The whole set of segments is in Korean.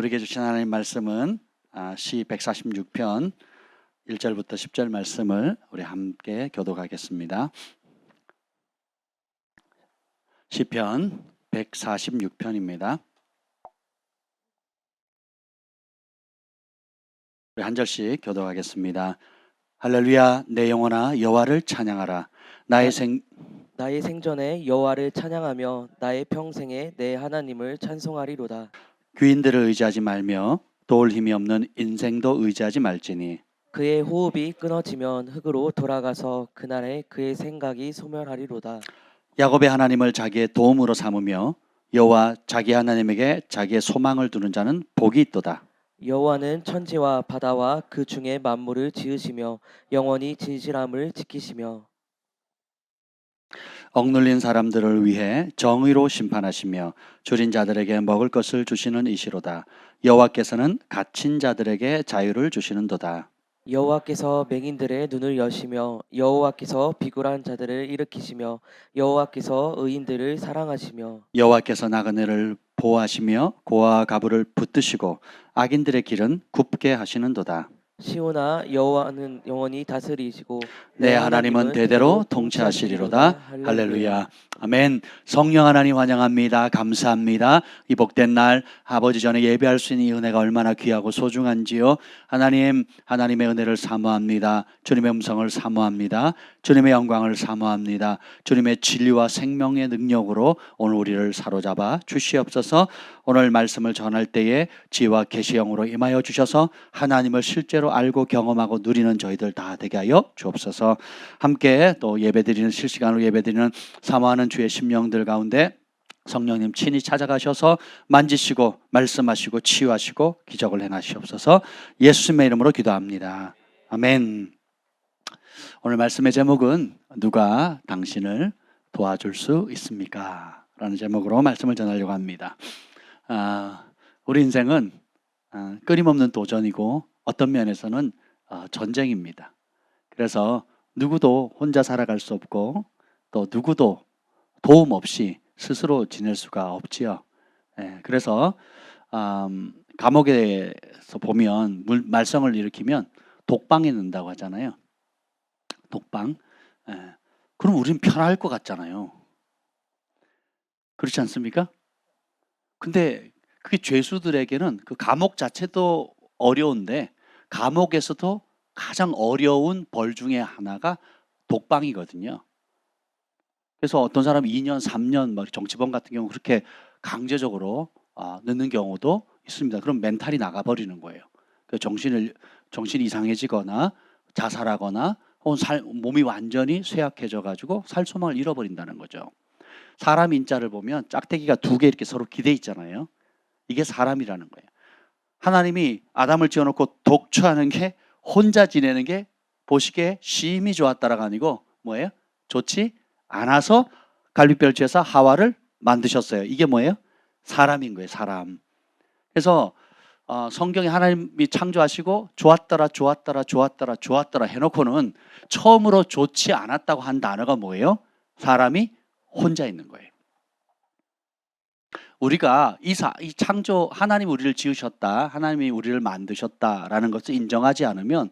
우리에게 주신 하나님 말씀은 시 146편 1절부터 10절 말씀을 우리 함께 교독하겠습니다. 시편 146편입니다. 우리 한 절씩 교독하겠습니다. 할렐루야, 내 영혼아 여호와를 찬양하라. 나의 생전에 여호와를 찬양하며 나의 평생에 내 하나님을 찬송하리로다. 귀인들을 의지하지 말며 도울 힘이 없는 인생도 의지하지 말지니 그의 호흡이 끊어지면 흙으로 돌아가서 그날에 그의 생각이 소멸하리로다. 야곱의 하나님을 자기의 도움으로 삼으며 여호와 자기 하나님에게 자기의 소망을 두는 자는 복이 있도다. 여호와는 천지와 바다와 그 중에 만물을 지으시며 영원히 진실함을 지키시며 억눌린 사람들을 위해 정의로 심판하시며 줄인 자들에게 먹을 것을 주시는 이시로다. 여호와께서는 갇힌 자들에게 자유를 주시는도다. 여호와께서 맹인들의 눈을 여시며 여호와께서 비굴한 자들을 일으키시며 여호와께서 의인들을 사랑하시며 여호와께서 나그네를 보호하시며 고아와 가부를 붙드시고 악인들의 길은 굽게 하시는도다. 시온아 여호와는 영원히 다스리시고 내 하나님은 대대로 통치하시리로다. 할렐루야. 아멘. 성령 하나님 환영합니다. 감사합니다. 이 복된 날 아버지 전에 예배할 수 있는 이 은혜가 얼마나 귀하고 소중한지요. 하나님, 하나님의 은혜를 사모합니다. 주님의 음성을 사모합니다. 주님의 영광을 사모합니다. 주님의 진리와 생명의 능력으로 오늘 우리를 사로잡아 주시옵소서. 오늘 말씀을 전할 때에 지혜와 계시형으로 임하여 주셔서 하나님을 실제로 알고 경험하고 누리는 저희들 다 되게 하여 주옵소서. 함께 또 예배드리는 실시간으로 예배드리는 사모하는 주의 심령들 가운데 성령님 친히 찾아가셔서 만지시고 말씀하시고 치유하시고 기적을 행하시옵소서. 예수님의 이름으로 기도합니다. 아멘. 오늘 말씀의 제목은 누가 당신을 도와줄 수 있습니까? 라는 제목으로 말씀을 전하려고 합니다. 우리 인생은 끊임없는 도전이고 어떤 면에서는 전쟁입니다. 그래서 누구도 혼자 살아갈 수 없고 또 누구도 도움 없이 스스로 지낼 수가 없지요. 그래서 감옥에서 보면 말썽을 일으키면 독방에 넣는다고 하잖아요. 독방. 그럼 우린 편할 것 같잖아요. 그렇지 않습니까? 근데 그게 죄수들에게는 그 감옥 자체도 어려운데 감옥에서도 가장 어려운 벌 중에 하나가 독방이거든요. 그래서 어떤 사람은 2년, 3년, 막 정치범 같은 경우 그렇게 강제적으로 넣는 경우도 있습니다. 그럼 멘탈이 나가버리는 거예요. 정신이 이상해지거나 자살하거나 혹은 몸이 완전히 쇠약해져가지고 살 소망을 잃어버린다는 거죠. 사람 인자를 보면 짝대기가 2개 이렇게 서로 기대 있잖아요. 이게 사람이라는 거예요. 하나님이 아담을 지어놓고 독처하는 게 혼자 지내는 게 보시기에 심히 좋았다라가 아니고 뭐예요? 좋지 않아서 갈빗별지에서 하와를 만드셨어요. 이게 뭐예요? 사람인 거예요. 사람. 그래서 성경에 하나님이 창조하시고 좋았더라 해놓고는 처음으로 좋지 않았다고 한 단어가 뭐예요? 사람이 혼자 있는 거예요. 우리가 이 창조, 하나님이 우리를 지으셨다, 하나님이 우리를 만드셨다라는 것을 인정하지 않으면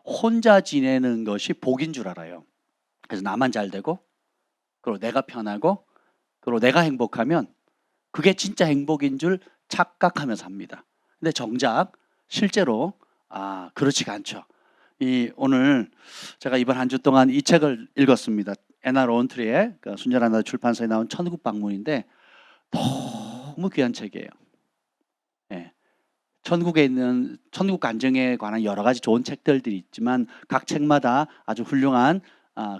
혼자 지내는 것이 복인 줄 알아요. 그래서 나만 잘 되고, 그리고 내가 편하고, 그리고 내가 행복하면 그게 진짜 행복인 줄 착각하며 삽니다. 근데 정작 실제로 그렇지가 않죠. 오늘 제가 이번 한 주 동안 이 책을 읽었습니다. 애나 로운트리의 순전한 나 출판사에 나온 천국 방문인데 너무 귀한 책이에요. 천국에 있는 천국 간증에 관한 여러 가지 좋은 책들이 있지만 각 책마다 아주 훌륭한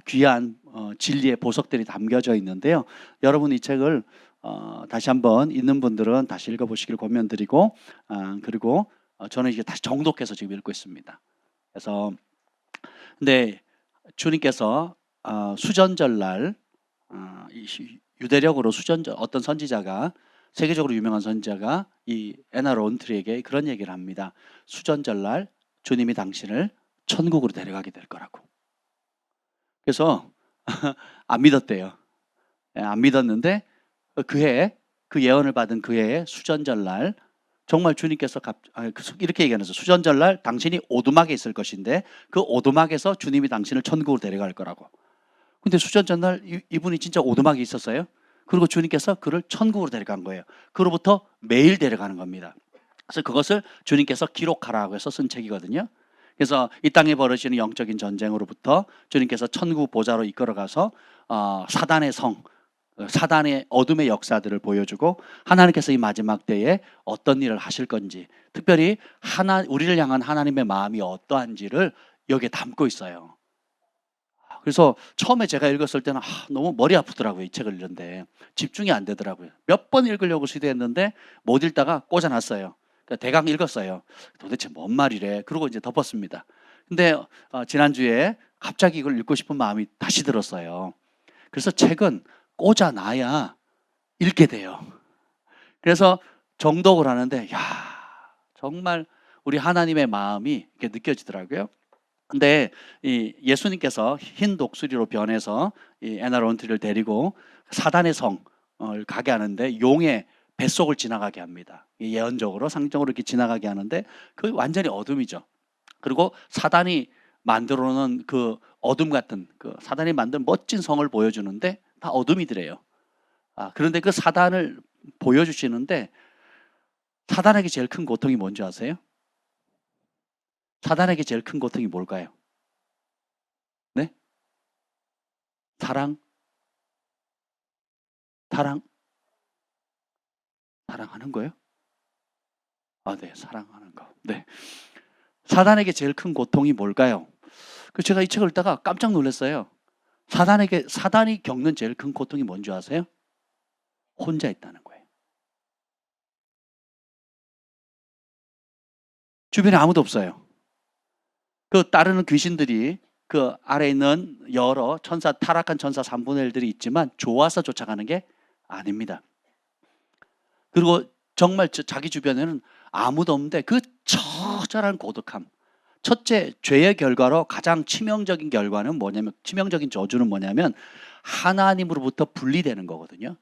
귀한 진리의 보석들이 담겨져 있는데요. 여러분 이 책을 다시 한번 있는 분들은 다시 읽어보시길 권면드리고 그리고 저는 이게 다시 정독해서 지금 읽고 있습니다. 그래서 근데 주님께서 수전절날 유대력으로 어떤 선지자가 세계적으로 유명한 선지자가 이 애나 로운트리에게 그런 얘기를 합니다. 수전절날 주님이 당신을 천국으로 데려가게 될 거라고. 그래서 안 믿었대요. 안 믿었는데 그 예언을 받은 그 해의 수전절날 정말 주님께서 이렇게 얘기하면서 수전절날 당신이 오두막에 있을 것인데 그 오두막에서 주님이 당신을 천국으로 데려갈 거라고. 근데 수전전날 이분이 진짜 오두막에 있었어요. 그리고 주님께서 그를 천국으로 데려간 거예요. 그로부터 매일 데려가는 겁니다. 그래서 그것을 주님께서 기록하라고 해서 쓴 책이거든요. 그래서 이 땅에 벌어지는 영적인 전쟁으로부터 주님께서 천국 보좌로 이끌어가서 사단의 성, 사단의 어둠의 역사들을 보여주고 하나님께서 이 마지막 때에 어떤 일을 하실 건지, 특별히 우리를 향한 하나님의 마음이 어떠한지를 여기에 담고 있어요. 그래서 처음에 제가 읽었을 때는 너무 머리 아프더라고요. 이 책을 읽는데 집중이 안 되더라고요. 몇 번 읽으려고 시도했는데 못 읽다가 꽂아놨어요. 그러니까 대강 읽었어요. 도대체 뭔 말이래. 그러고 이제 덮었습니다. 근데 지난주에 갑자기 이걸 읽고 싶은 마음이 다시 들었어요. 그래서 책은 꽂아놔야 읽게 돼요. 그래서 정독을 하는데 정말 우리 하나님의 마음이 이렇게 느껴지더라고요. 근데 이 예수님께서 흰 독수리로 변해서 이 에나론트를 데리고 사단의 성을 가게 하는데 용의 뱃속을 지나가게 합니다. 예언적으로 상징적으로 이렇게 지나가게 하는데 그 완전히 어둠이죠. 그리고 사단이 만들어 놓은 그 어둠 같은 그 사단이 만든 멋진 성을 보여주는데 다 어둠이더래요. 그런데 그 사단을 보여주시는데 사단에게 제일 큰 고통이 뭔지 아세요? 사단에게 제일 큰 고통이 뭘까요? 네? 사랑하는 거예요? 네, 사랑하는 거. 네. 사단에게 제일 큰 고통이 뭘까요? 제가 이 책을 읽다가 깜짝 놀랐어요. 사단이 겪는 제일 큰 고통이 뭔지 아세요? 혼자 있다는 거예요. 주변에 아무도 없어요. 그 따르는 귀신들이 그 아래에 있는 여러 타락한 천사 3분의 1들이 있지만 좋아서 쫓아가는 게 아닙니다. 그리고 정말 자기 주변에는 아무도 없는데 그 처절한 고독함. 첫째, 죄의 결과로 가장 치명적인 결과는 뭐냐면, 치명적인 저주는 뭐냐면 하나님으로부터 분리되는 거거든요.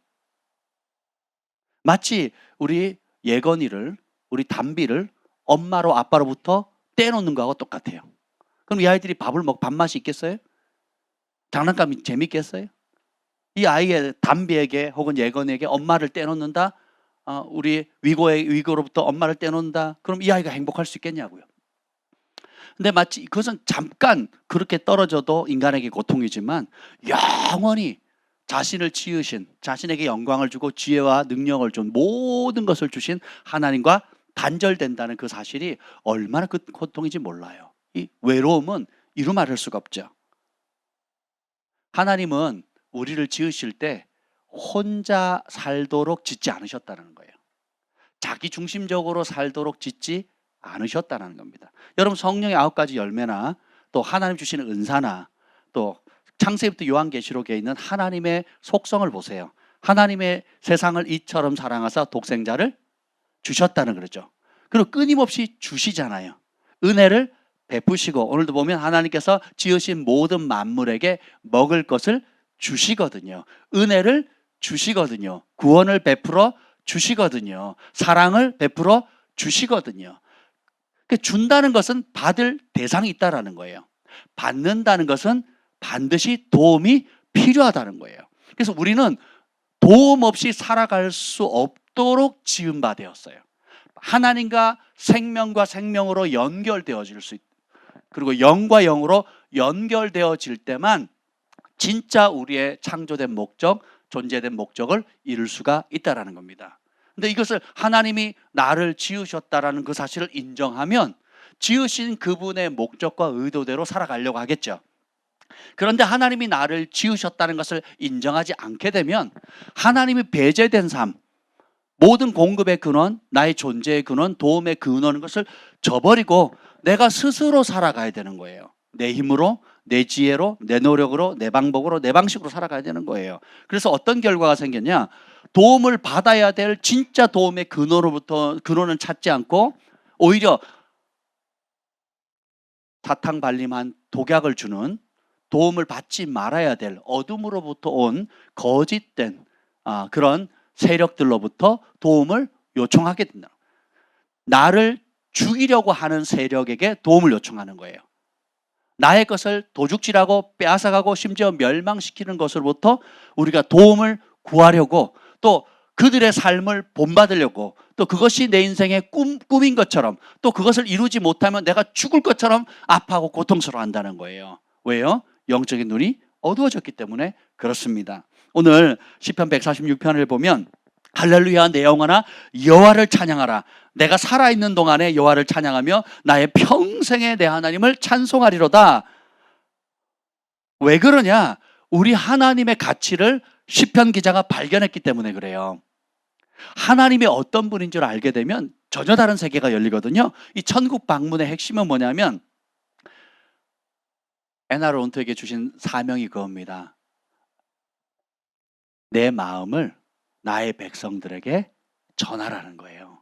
마치 우리 예건이를, 우리 담비를 엄마로 아빠로부터 떼놓는 거하고 똑같아요. 그럼 이 아이들이 밥맛이 있겠어요? 장난감이 재밌겠어요? 이 아이의 담비에게 혹은 예건에게 엄마를 떼놓는다? 우리 위고로부터 엄마를 떼놓는다? 그럼 이 아이가 행복할 수 있겠냐고요. 근데 마치 그것은 잠깐 그렇게 떨어져도 인간에게 고통이지만 영원히 자신을 지으신, 자신에게 영광을 주고 지혜와 능력을 준, 모든 것을 주신 하나님과 단절된다는 그 사실이 얼마나 그 고통인지 몰라요. 이 외로움은 이루 말할 수가 없죠. 하나님은 우리를 지으실 때 혼자 살도록 짓지 않으셨다는 거예요. 자기 중심적으로 살도록 짓지 않으셨다는 겁니다. 여러분, 성령의 9가지 열매나 또 하나님 주시는 은사나 또 창세기부터 요한계시록에 있는 하나님의 속성을 보세요. 하나님의 세상을 이처럼 사랑하사 독생자를 주셨다는 거죠. 그리고 끊임없이 주시잖아요. 은혜를 베푸시고, 오늘도 보면 하나님께서 지으신 모든 만물에게 먹을 것을 주시거든요. 은혜를 주시거든요. 구원을 베풀어 주시거든요. 사랑을 베풀어 주시거든요. 준다는 것은 받을 대상이 있다라는 거예요. 받는다는 것은 반드시 도움이 필요하다는 거예요. 그래서 우리는 도움 없이 살아갈 수 없도록 지은 바 되었어요. 하나님과 생명으로 연결되어질 수 있다. 그리고 영과 영으로 연결되어질 때만 진짜 우리의 창조된 목적, 존재된 목적을 이룰 수가 있다라는 겁니다. 근데 이것을 하나님이 나를 지으셨다라는 그 사실을 인정하면 지으신 그분의 목적과 의도대로 살아가려고 하겠죠. 그런데 하나님이 나를 지으셨다는 것을 인정하지 않게 되면 하나님이 배제된 삶, 모든 공급의 근원, 나의 존재의 근원, 도움의 근원인 것을 저버리고 내가 스스로 살아가야 되는 거예요. 내 힘으로, 내 지혜로, 내 노력으로, 내 방법으로, 내 방식으로 살아가야 되는 거예요. 그래서 어떤 결과가 생겼냐? 도움을 받아야 될 진짜 도움의 근원은 찾지 않고 오히려 사탕발림한 독약을 주는, 도움을 받지 말아야 될 어둠으로부터 온 거짓된 그런 세력들로부터 도움을 요청하게 된다. 나를 죽이려고 하는 세력에게 도움을 요청하는 거예요. 나의 것을 도둑질하고 빼앗아가고 심지어 멸망시키는 것으로부터 우리가 도움을 구하려고, 또 그들의 삶을 본받으려고, 또 그것이 내 인생의 꿈인 것처럼, 또 그것을 이루지 못하면 내가 죽을 것처럼 아파하고 고통스러워한다는 거예요. 왜요? 영적인 눈이 어두워졌기 때문에 그렇습니다. 오늘 시편 146편을 보면 할렐루야 내 영혼아 여호와를 찬양하라. 내가 살아있는 동안에 여호와를 찬양하며 나의 평생에 내 하나님을 찬송하리로다. 왜 그러냐? 우리 하나님의 가치를 시편 기자가 발견했기 때문에 그래요. 하나님이 어떤 분인 줄 알게 되면 전혀 다른 세계가 열리거든요. 이 천국 방문의 핵심은 뭐냐면 에나 론트에게 주신 사명이 그겁니다. 내 마음을 나의 백성들에게 전하라는 거예요.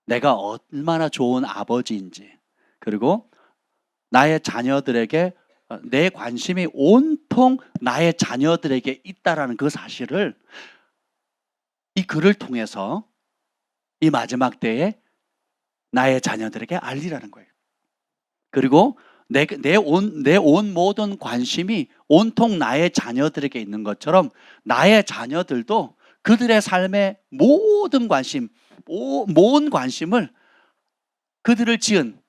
내가 얼마나 좋은 아버지인지, 그리고 나의 자녀들에게 내 관심이 온통 나의 자녀들에게 있다라는 그 사실을 이 글을 통해서 이 마지막 때에 나의 자녀들에게 알리라는 거예요. 그리고 내 온 모든 관심이 온통 나의 자녀들에게 있는 것처럼 나의 자녀들도 그들의 삶의 모든 관심을 그들을 지은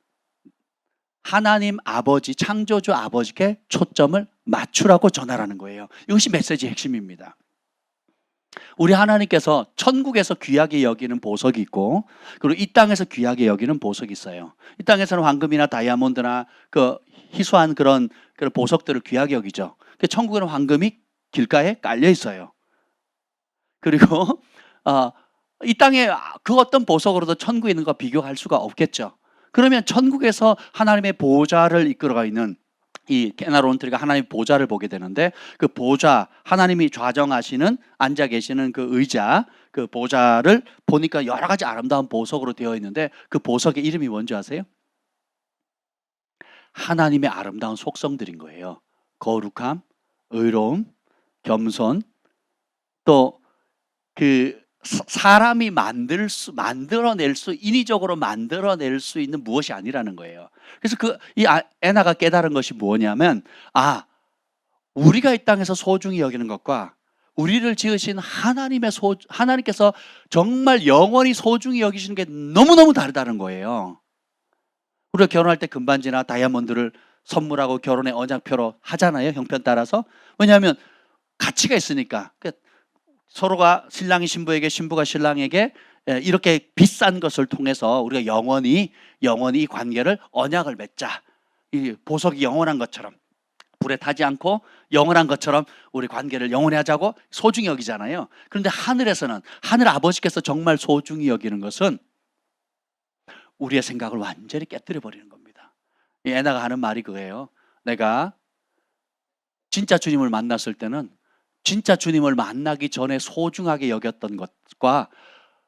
하나님 아버지, 창조주 아버지께 초점을 맞추라고 전하라는 거예요. 이것이 메시지의 핵심입니다. 우리 하나님께서 천국에서 귀하게 여기는 보석이 있고, 그리고 이 땅에서 귀하게 여기는 보석이 있어요. 이 땅에서는 황금이나 다이아몬드나 그 희소한 그런 보석들을 귀하게 여기죠. 천국에는 황금이 길가에 깔려 있어요. 그리고 이 땅에 그 어떤 보석으로도 천국에 있는 것과 비교할 수가 없겠죠. 그러면 천국에서 하나님의 보좌를 이끌어가 있는 이 에나 론트가 하나님의 보좌를 보게 되는데, 그 보좌, 하나님이 좌정하시는 앉아 계시는 그 의자, 그 보좌를 보니까 여러 가지 아름다운 보석으로 되어 있는데, 그 보석의 이름이 뭔지 아세요? 하나님의 아름다운 속성들인 거예요. 거룩함, 의로움, 겸손, 또 그 사람이 만들어낼 수, 인위적으로 만들어낼 수 있는 무엇이 아니라는 거예요. 그래서 이 에나가 깨달은 것이 뭐냐면, 우리가 이 땅에서 소중히 여기는 것과 우리를 지으신 하나님께서 정말 영원히 소중히 여기시는 게 너무너무 다르다는 거예요. 우리가 결혼할 때 금반지나 다이아몬드를 선물하고 결혼의 언약표로 하잖아요, 형편 따라서. 왜냐하면 가치가 있으니까. 서로가 신랑이 신부에게, 신부가 신랑에게 이렇게 비싼 것을 통해서 우리가 영원히 이 관계를 언약을 맺자. 이 보석이 영원한 것처럼, 불에 타지 않고 영원한 것처럼 우리 관계를 영원히 하자고 소중히 여기잖아요. 그런데 하늘에서는, 하늘 아버지께서 정말 소중히 여기는 것은 우리의 생각을 완전히 깨뜨려 버리는 겁니다. 이 에나가 하는 말이 그거예요. 내가 진짜 주님을 만났을 때는 진짜 주님을 만나기 전에 소중하게 여겼던 것과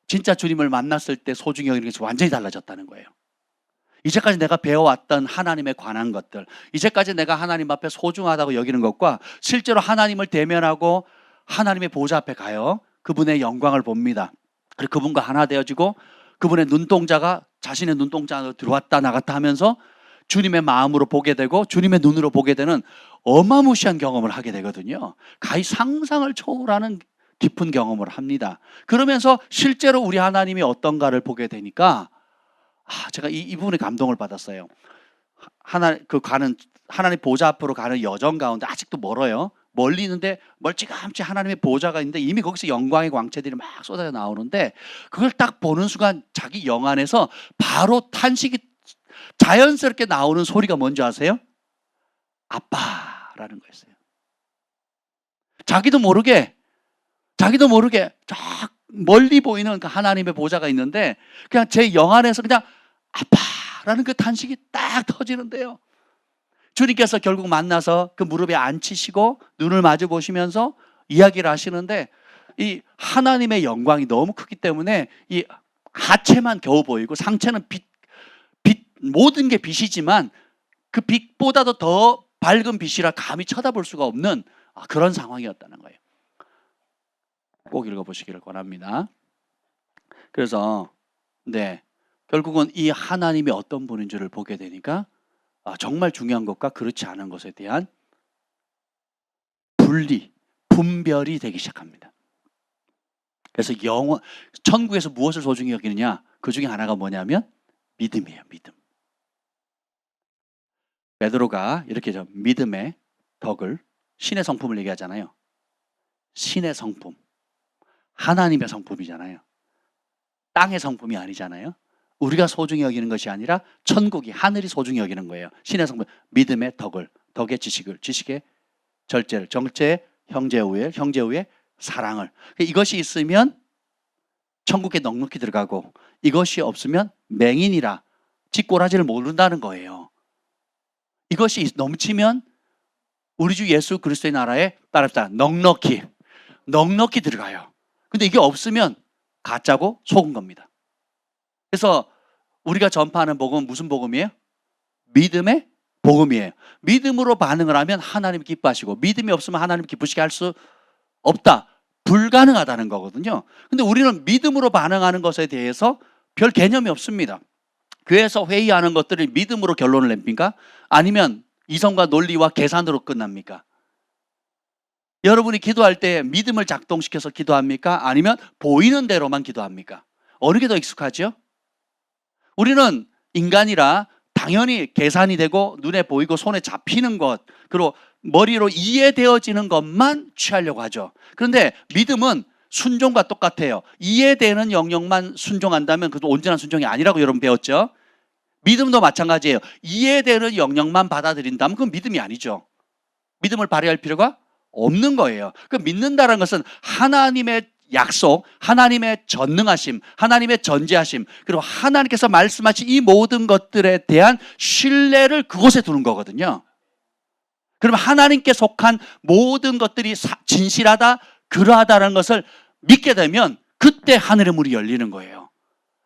진짜 주님을 만났을 때 소중히 여기는 것이 완전히 달라졌다는 거예요. 이제까지 내가 배워왔던 하나님에 관한 것들, 이제까지 내가 하나님 앞에 소중하다고 여기는 것과 실제로 하나님을 대면하고 하나님의 보좌 앞에 가요. 그분의 영광을 봅니다. 그리고 그분과 하나 되어지고 그분의 눈동자가 자신의 눈동자로 들어왔다 나갔다 하면서 주님의 마음으로 보게 되고 주님의 눈으로 보게 되는 어마무시한 경험을 하게 되거든요. 가히 상상을 초월하는 깊은 경험을 합니다. 그러면서 실제로 우리 하나님이 어떤가를 보게 되니까 제가 이 부분에 감동을 받았어요. 하나님 보좌 앞으로 가는 여정 가운데 아직도 멀어요. 멀리 있는데 멀찌감치 하나님의 보좌가 있는데 이미 거기서 영광의 광채들이 막 쏟아져 나오는데, 그걸 딱 보는 순간 자기 영 안에서 바로 탄식이 자연스럽게 나오는 소리가 뭔지 아세요? 아빠라는 거였어요. 자기도 모르게 쫙 멀리 보이는 그 하나님의 보좌가 있는데 그냥 제 영 안에서 그냥 아빠라는 그 탄식이 딱 터지는데요. 주님께서 결국 만나서 그 무릎에 앉히시고 눈을 마주 보시면서 이야기를 하시는데, 이 하나님의 영광이 너무 크기 때문에 이 하체만 겨우 보이고 상체는 빛 모든 게 빛이지만 그 빛보다도 더 밝은 빛이라 감히 쳐다볼 수가 없는 그런 상황이었다는 거예요. 꼭 읽어보시기를 권합니다. 그래서 결국은 이 하나님이 어떤 분인 줄을 보게 되니까 정말 중요한 것과 그렇지 않은 것에 대한 분별이 되기 시작합니다. 그래서 천국에서 무엇을 소중히 여기느냐? 그 중에 하나가 뭐냐면 믿음이에요. 믿음. 베드로가 이렇게 믿음의 덕을, 신의 성품을 얘기하잖아요. 신의 성품, 하나님의 성품이잖아요. 땅의 성품이 아니잖아요. 우리가 소중히 여기는 것이 아니라 천국이, 하늘이 소중히 여기는 거예요. 신의 성품, 믿음의 덕을, 덕의 지식의 절제를, 정죄의 형제우의 사랑을. 이것이 있으면 천국에 넉넉히 들어가고, 이것이 없으면 맹인이라 쥐꼬라지를 모른다는 거예요. 이것이 넘치면 우리 주 예수 그리스도의 나라에 따릅시다. 넉넉히 들어가요. 근데 이게 없으면 가짜고 속은 겁니다. 그래서 우리가 전파하는 복음은 무슨 복음이에요? 믿음의 복음이에요. 믿음으로 반응을 하면 하나님 기뻐하시고, 믿음이 없으면 하나님 기쁘시게 할 수 없다. 불가능하다는 거거든요. 근데 우리는 믿음으로 반응하는 것에 대해서 별 개념이 없습니다. 교회에서 회의하는 것들을 믿음으로 결론을 냅니까? 아니면 이성과 논리와 계산으로 끝납니까? 여러분이 기도할 때 믿음을 작동시켜서 기도합니까? 아니면 보이는 대로만 기도합니까? 어느 게 더 익숙하죠? 우리는 인간이라 당연히 계산이 되고 눈에 보이고 손에 잡히는 것, 그리고 머리로 이해되어지는 것만 취하려고 하죠. 그런데 믿음은 순종과 똑같아요. 이해되는 영역만 순종한다면 그것도 온전한 순종이 아니라고 여러분 배웠죠? 믿음도 마찬가지예요. 이해되는 영역만 받아들인다면 그건 믿음이 아니죠. 믿음을 발휘할 필요가 없는 거예요. 그 믿는다는 것은 하나님의 약속, 하나님의 전능하심, 하나님의 전지하심, 그리고 하나님께서 말씀하신 이 모든 것들에 대한 신뢰를 그곳에 두는 거거든요. 그러면 하나님께 속한 모든 것들이 진실하다, 그러하다는 것을 믿게 되면 그때 하늘의 문이 열리는 거예요.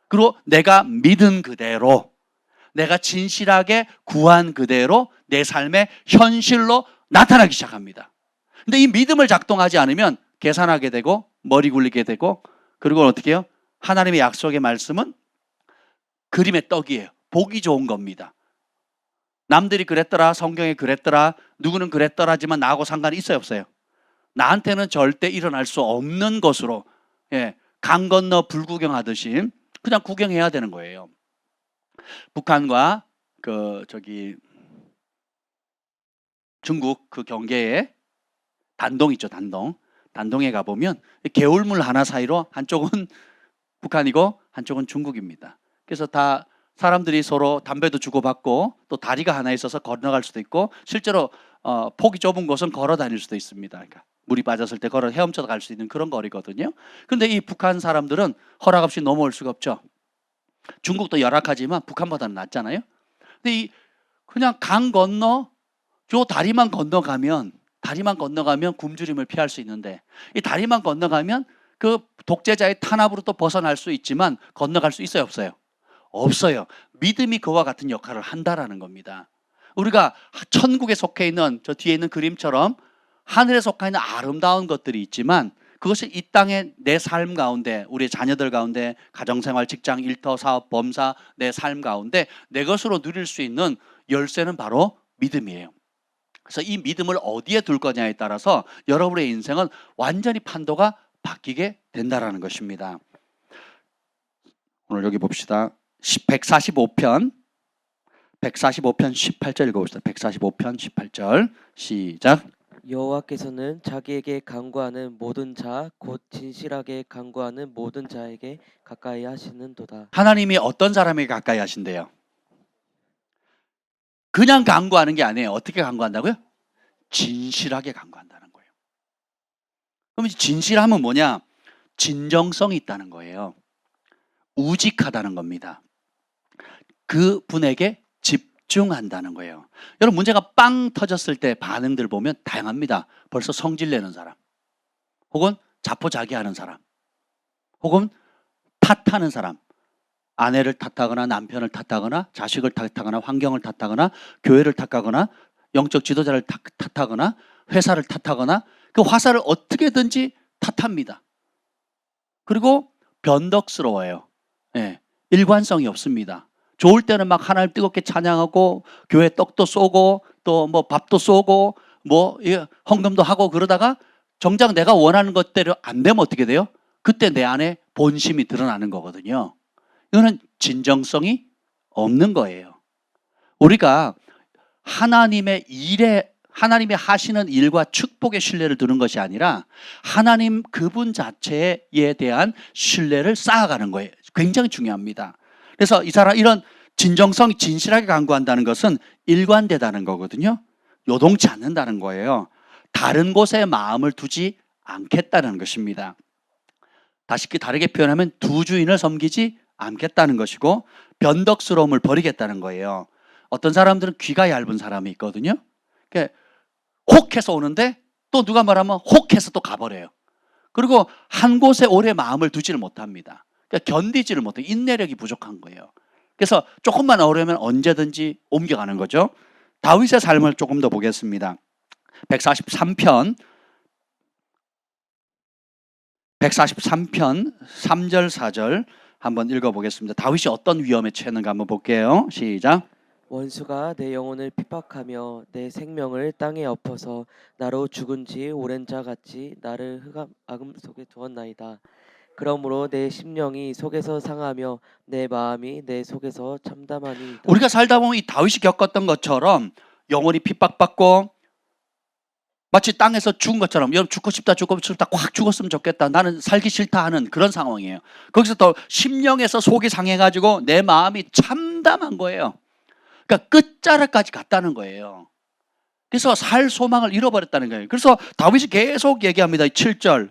그리고 내가 믿은 그대로, 내가 진실하게 구한 그대로 내 삶의 현실로 나타나기 시작합니다. 근데 이 믿음을 작동하지 않으면 계산하게 되고 머리 굴리게 되고, 그리고 어떻게 해요? 하나님의 약속의 말씀은 그림의 떡이에요. 보기 좋은 겁니다. 남들이 그랬더라, 성경에 그랬더라, 누구는 그랬더라지만 나하고 상관이 있어요, 없어요? 나한테는 절대 일어날 수 없는 것으로, 강 건너 불구경하듯이 그냥 구경해야 되는 거예요. 북한과 중국 그 경계에 단동 있죠, 단동. 단동에 가보면 개울물 하나 사이로 한쪽은 북한이고 한쪽은 중국입니다. 그래서 다 사람들이 서로 담배도 주고받고, 또 다리가 하나 있어서 건너갈 수도 있고, 실제로 폭이 좁은 곳은 걸어 다닐 수도 있습니다. 그러니까 물이 빠졌을 때 걸어 헤엄쳐 갈 수 있는 그런 거리거든요. 근데 이 북한 사람들은 허락 없이 넘어올 수가 없죠. 중국도 열악하지만 북한보다는 낫잖아요. 근데 그냥 강 건너 요 다리만 건너가면 굶주림을 피할 수 있는데, 이 다리만 건너가면 그 독재자의 탄압으로도 벗어날 수 있지만 건너갈 수 있어요, 없어요? 없어요. 믿음이 그와 같은 역할을 한다라는 겁니다. 우리가 천국에 속해 있는 저 뒤에 있는 그림처럼 하늘에 속해 있는 아름다운 것들이 있지만, 그것이 이 땅의 내 삶 가운데, 우리 자녀들 가운데, 가정생활, 직장, 일터, 사업, 범사, 내 삶 가운데 내 것으로 누릴 수 있는 열쇠는 바로 믿음이에요. 그래서 이 믿음을 어디에 둘 거냐에 따라서 여러분의 인생은 완전히 판도가 바뀌게 된다라는 것입니다. 오늘 여기 봅시다. 145편 18절 읽어봅시다. 145편 18절 시작. 여호와께서는 자기에게 간구하는 모든 자, 곧 진실하게 간구하는 모든 자에게 가까이 하시는도다. 하나님이 어떤 사람에게 가까이 하신대요? 그냥 간구하는 게 아니에요. 어떻게 간구한다고요? 진실하게 간구한다는 거예요. 그럼 진실함은 뭐냐? 진정성이 있다는 거예요. 우직하다는 겁니다. 그 분에게 집중한다는 거예요. 여러분, 문제가 빵 터졌을 때 반응들 보면 다양합니다. 벌써 성질내는 사람, 혹은 자포자기하는 사람, 혹은 탓하는 사람, 아내를 탓하거나 남편을 탓하거나 자식을 탓하거나 환경을 탓하거나 교회를 탓하거나 영적 지도자를 탓하거나 회사를 탓하거나 그 화살을 어떻게든지 탓합니다. 그리고 변덕스러워요. 일관성이 없습니다. 좋을 때는 막 하나님 뜨겁게 찬양하고 교회 떡도 쏘고 또 뭐 밥도 쏘고 뭐 헌금도 하고 그러다가 정작 내가 원하는 것대로 안 되면 어떻게 돼요? 그때 내 안에 본심이 드러나는 거거든요. 이거는 진정성이 없는 거예요. 우리가 하나님의 일에 하나님이 하시는 일과 축복의 신뢰를 두는 것이 아니라 하나님 그분 자체에 대한 신뢰를 쌓아가는 거예요. 굉장히 중요합니다. 그래서 이 사람 이런 진정성이 진실하게 간구한다는 것은 일관되다는 거거든요. 요동치 않는다는 거예요. 다른 곳에 마음을 두지 않겠다는 것입니다. 다시 다르게 표현하면 두 주인을 섬기지 않겠다는 것이고 변덕스러움을 버리겠다는 거예요. 어떤 사람들은 귀가 얇은 사람이 있거든요. 혹해서 오는데 또 누가 말하면 혹해서 또 가버려요. 그리고 한 곳에 오래 마음을 두지를 못합니다. 그러니까 견디지를 못해요. 인내력이 부족한 거예요. 그래서 조금만 어려우면 언제든지 옮겨가는 거죠. 다윗의 삶을 조금 더 보겠습니다. 143편 3절 4절 한번 읽어보겠습니다. 다윗이 어떤 위험에 처했는가 한번 볼게요. 시작. 원수가 내 영혼을 핍박하며 내 생명을 땅에 엎어서 나로 죽은 지 오랜 자 같이 나를 악음 속에 두었나이다. 그러므로 내 심령이 속에서 상하며 내 마음이 내 속에서 참담하니이다. 우리가 살다 보면 이 다윗이 겪었던 것처럼 영혼이 핍박받고 마치 땅에서 죽은 것처럼 여러분 죽고 싶다 확 죽었으면 좋겠다 나는 살기 싫다 하는 그런 상황이에요. 거기서 또 심령에서 속이 상해가지고 내 마음이 참담한 거예요. 그러니까 끝자락까지 갔다는 거예요. 그래서 살 소망을 잃어버렸다는 거예요. 그래서 다윗이 계속 얘기합니다. 7절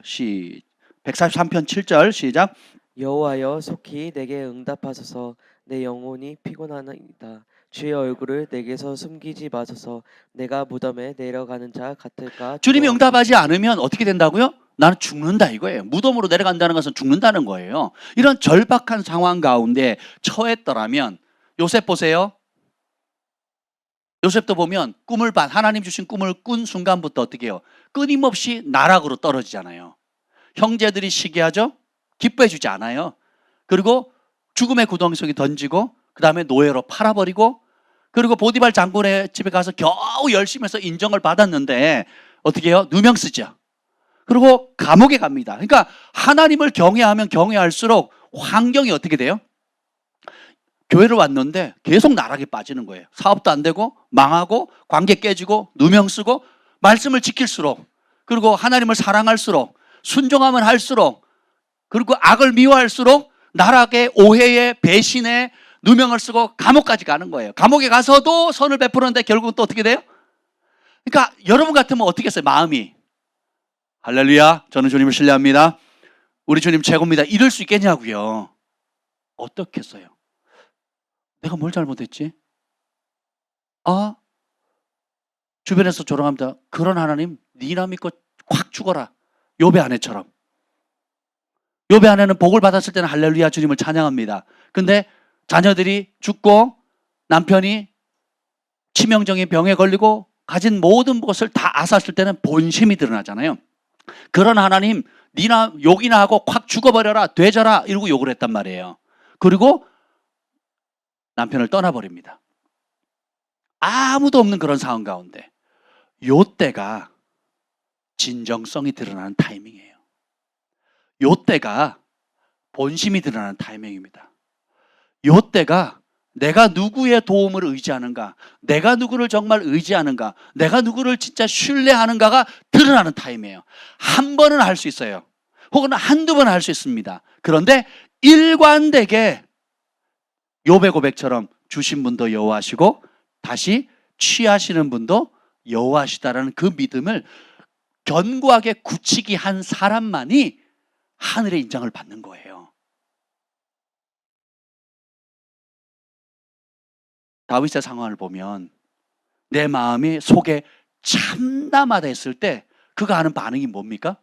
143편 7절 시작. 여호와여 속히 내게 응답하소서. 내 영혼이 피곤하나이다. 주의 얼굴을 내게서 숨기지 마소서. 내가 무덤에 내려가는 자 같을까. 주님이 응답하지 않으면 어떻게 된다고요? 나는 죽는다 이거예요. 무덤으로 내려간다는 것은 죽는다는 거예요. 이런 절박한 상황 가운데 처했더라면 요셉 보세요. 요셉도 보면 하나님 주신 꿈을 꾼 순간부터 어떻게 해요? 끊임없이 나락으로 떨어지잖아요. 형제들이 시기하죠? 기뻐해 주지 않아요. 그리고 죽음의 구덩이 속에 던지고 그 다음에 노예로 팔아버리고 그리고 보디발 장군의 집에 가서 겨우 열심히 해서 인정을 받았는데 어떻게 해요? 누명 쓰죠. 그리고 감옥에 갑니다. 그러니까 하나님을 경외하면 경외할수록 환경이 어떻게 돼요? 교회를 왔는데 계속 나락에 빠지는 거예요. 사업도 안 되고 망하고 관계 깨지고 누명 쓰고 말씀을 지킬수록 그리고 하나님을 사랑할수록 순종하면 할수록 그리고 악을 미워할수록 나락에 오해에 배신에 누명을 쓰고 감옥까지 가는 거예요. 감옥에 가서도 선을 베푸는데 결국은 또 어떻게 돼요? 그러니까 여러분 같으면 어떻게 했어요? 마음이 할렐루야 저는 주님을 신뢰합니다. 우리 주님 최고입니다. 이럴 수 있겠냐고요. 어떻게 했어요? 내가 뭘 잘못했지? 주변에서 조롱합니다. 그런 하나님 니나 믿고 확 죽어라. 욥의 아내처럼. 욥의 아내는 복을 받았을 때는 할렐루야 주님을 찬양합니다. 근데 자녀들이 죽고 남편이 치명적인 병에 걸리고 가진 모든 것을 다 앗았을 때는 본심이 드러나잖아요. 그런 하나님 니나 욕이나 하고 확 죽어버려라 되져라 이러고 욕을 했단 말이에요. 그리고 남편을 떠나버립니다. 아무도 없는 그런 상황 가운데 요때가 진정성이 드러나는 타이밍이에요. 요때가 본심이 드러나는 타이밍입니다. 요때가 내가 누구의 도움을 의지하는가, 내가 누구를 정말 의지하는가, 내가 누구를 진짜 신뢰하는가가 드러나는 타임이에요. 한 번은 할 수 있어요. 혹은 한두 번은 할 수 있습니다. 그런데 일관되게 욥의 고백처럼 주신 분도 여호와시고 다시 취하시는 분도 여호와시다라는 그 믿음을 견고하게 굳히기 한 사람만이 하늘의 인정을 받는 거예요. 다윗의 상황을 보면 내 마음이 속에 참담하다 했을 때 그가 하는 반응이 뭡니까?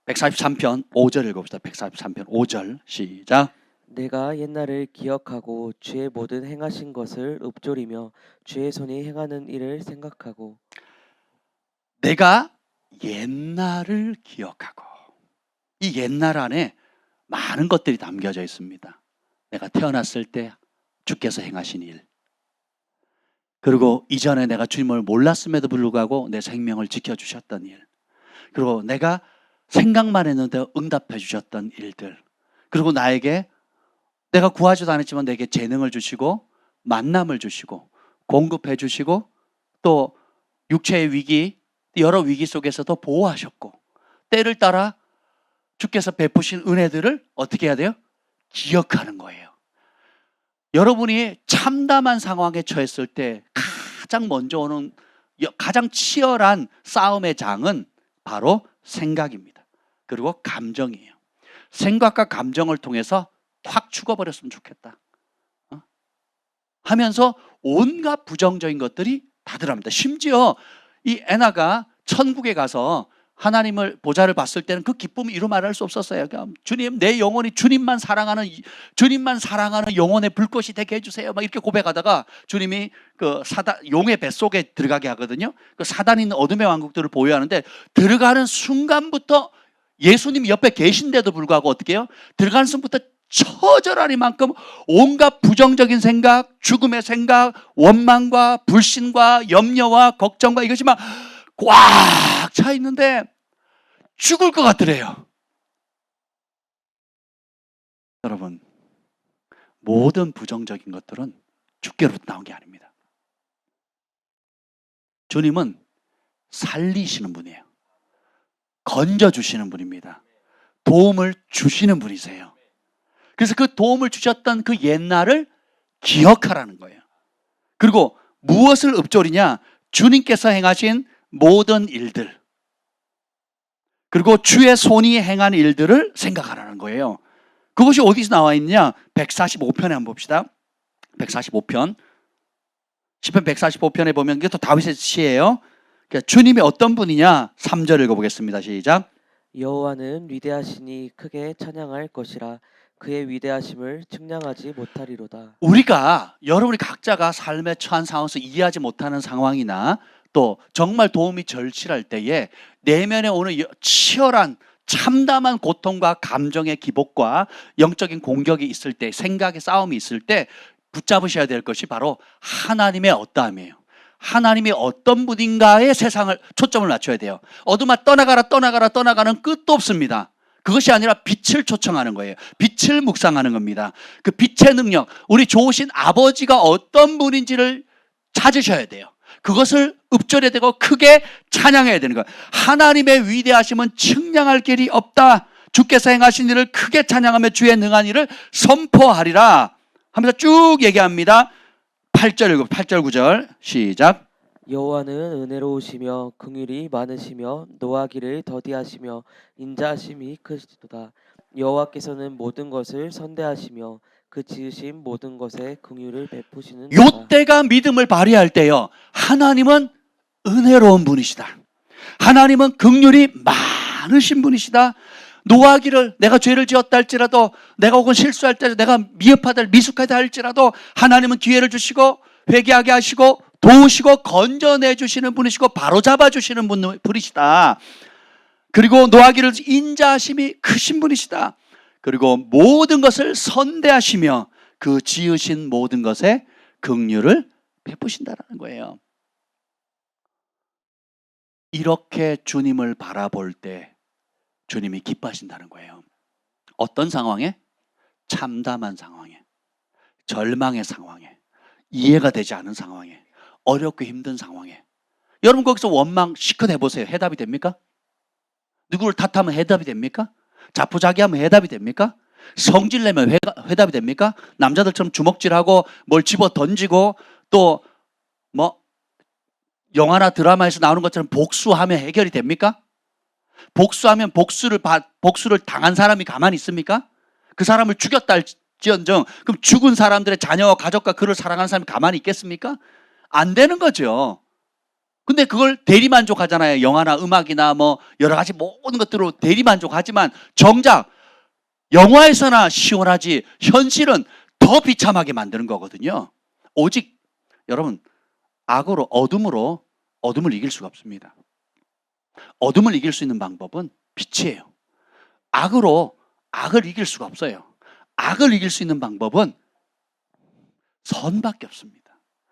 143편 5절 읽어봅시다. 143편 5절 시작. 내가 옛날을 기억하고 주의 모든 행하신 것을 읊조리며 주의 손이 행하는 일을 생각하고. 내가 옛날을 기억하고 이 옛날 안에 많은 것들이 담겨져 있습니다. 내가 태어났을 때 주께서 행하신 일, 그리고 이전에 내가 주님을 몰랐음에도 불구하고 내 생명을 지켜주셨던 일, 그리고 내가 생각만 했는데 응답해 주셨던 일들, 그리고 나에게 내가 구하지도 않았지만 내게 재능을 주시고 만남을 주시고 공급해 주시고 또 육체의 위기, 여러 위기 속에서도 보호하셨고 때를 따라 주께서 베푸신 은혜들을 어떻게 해야 돼요? 기억하는 거예요. 여러분이 참담한 상황에 처했을 때 가장 먼저 오는 가장 치열한 싸움의 장은 바로 생각입니다. 그리고 감정이에요. 생각과 감정을 통해서 확 죽어버렸으면 좋겠다 하면서 온갖 부정적인 것들이 다 들어갑니다. 심지어 이 애나가 천국에 가서 하나님을 보좌를 봤을 때는 그 기쁨이 이루 말할 수 없었어요. 주님, 내 영혼이 주님만 사랑하는 영혼의 불꽃이 되게 해주세요. 막 이렇게 고백하다가 주님이 그 용의 뱃속에 들어가게 하거든요. 그 사단 있는 어둠의 왕국들을 보유하는데 들어가는 순간부터 예수님이 옆에 계신데도 불구하고 어떻게 해요? 들어가는 순간부터 처절하리만큼 온갖 부정적인 생각, 죽음의 생각, 원망과 불신과 염려와 걱정과 이것이 막 꽉 차 있는데 죽을 것 같더래요. 여러분, 모든 부정적인 것들은 주께로부터 나온 게 아닙니다. 주님은 살리시는 분이에요. 건져주시는 분입니다. 도움을 주시는 분이세요. 그래서 그 도움을 주셨던 그 옛날을 기억하라는 거예요. 그리고 무엇을 읊조리냐? 주님께서 행하신 모든 일들, 그리고 주의 손이 행한 일들을 생각하라는 거예요. 그것이 어디서 나와 있냐? 145편에 한번 봅시다. 145편. 시편 145편에 보면 이게 또 다윗의 시예요. 그러니까 주님이 어떤 분이냐? 3절 읽어보겠습니다. 시작. 여호와는 위대하시니 크게 찬양할 것이라 그의 위대하심을 측량하지 못하리로다. 여러분이 각자가 삶에 처한 상황에서 이해하지 못하는 상황이나 또 정말 도움이 절실할 때에 내면에 오는 치열한 참담한 고통과 감정의 기복과 영적인 공격이 있을 때, 생각의 싸움이 있을 때 붙잡으셔야 될 것이 바로 하나님의 어떠함이에요. 하나님이 어떤 분인가에 세상을 초점을 맞춰야 돼요. 어둠아 떠나가는 끝도 없습니다. 그것이 아니라 빛을 초청하는 거예요. 빛을 묵상하는 겁니다. 그 빛의 능력, 우리 좋으신 아버지가 어떤 분인지를 찾으셔야 돼요. 그것을 읊조려야 되고 크게 찬양해야 되는 거예요. 하나님의 위대하심은 측량할 길이 없다. 주께서 행하신 일을 크게 찬양하며 주의 능한 일을 선포하리라 하면서 쭉 얘기합니다. 8절 9절 시작. 여호와는 은혜로우시며 긍휼이 많으시며 노하기를 더디하시며 인자하심이 크시도다. 여호와께서는 모든 것을 선대하시며 그 지으신 모든 것에 긍휼을 베푸시는 요때가 믿음을 발휘할 때요. 하나님은 은혜로운 분이시다. 하나님은 긍휼이 많으신 분이시다. 노하기를, 내가 죄를 지었다 할지라도, 내가 혹은 실수할 때 내가 미숙하다 할지라도 하나님은 기회를 주시고 회개하게 하시고 도우시고 건져내 주시는 분이시고 바로잡아 주시는 분이시다. 그리고 노하기를 인자하심이 크신 분이시다. 그리고 모든 것을 선대하시며 그 지으신 모든 것에 긍휼을 베푸신다는 거예요. 이렇게 주님을 바라볼 때 주님이 기뻐하신다는 거예요. 어떤 상황에? 참담한 상황에, 절망의 상황에, 이해가 되지 않은 상황에, 어렵고 힘든 상황에. 여러분 거기서 원망 시컷 해보세요. 해답이 됩니까? 누구를 탓하면 해답이 됩니까? 자포자기하면 해답이 됩니까? 성질내면 해답이 됩니까? 남자들처럼 주먹질하고 뭘 집어 던지고 또 뭐 영화나 드라마에서 나오는 것처럼 복수하면 해결이 됩니까? 복수하면 복수를 당한 사람이 가만히 있습니까? 그 사람을 죽였다 할지언정 그럼 죽은 사람들의 자녀와 가족과 그를 사랑하는 사람이 가만히 있겠습니까? 안 되는 거죠. 근데 그걸 대리만족하잖아요. 영화나 음악이나 뭐 여러 가지 모든 것들로 대리만족하지만 정작 영화에서나 시원하지 현실은 더 비참하게 만드는 거거든요. 오직 여러분 악으로 어둠을 이길 수가 없습니다. 어둠을 이길 수 있는 방법은 빛이에요. 악을 이길 수가 없어요. 악을 이길 수 있는 방법은 선밖에 없습니다.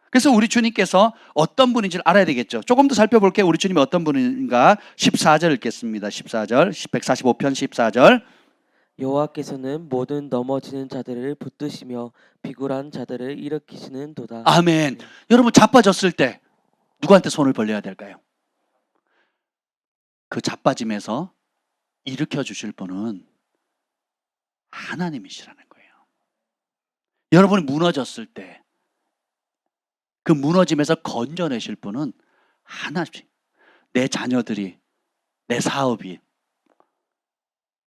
그래서 우리 주님께서 어떤 분인지를 알아야 되겠죠. 조금 더 살펴볼게요. 우리 주님이 어떤 분인가. 14절 읽겠습니다. 14절 145편 14절. 여호와께서는 모든 넘어지는 자들을 붙드시며 비굴한 자들을 일으키시는도다. 아멘. 여러분 자빠졌을 때 누구한테 손을 벌려야 될까요? 그 자빠짐에서 일으켜 주실 분은 하나님이시라는 거예요. 여러분이 무너졌을 때 그 무너짐에서 건져내실 분은 하나님. 내 자녀들이, 내 사업이,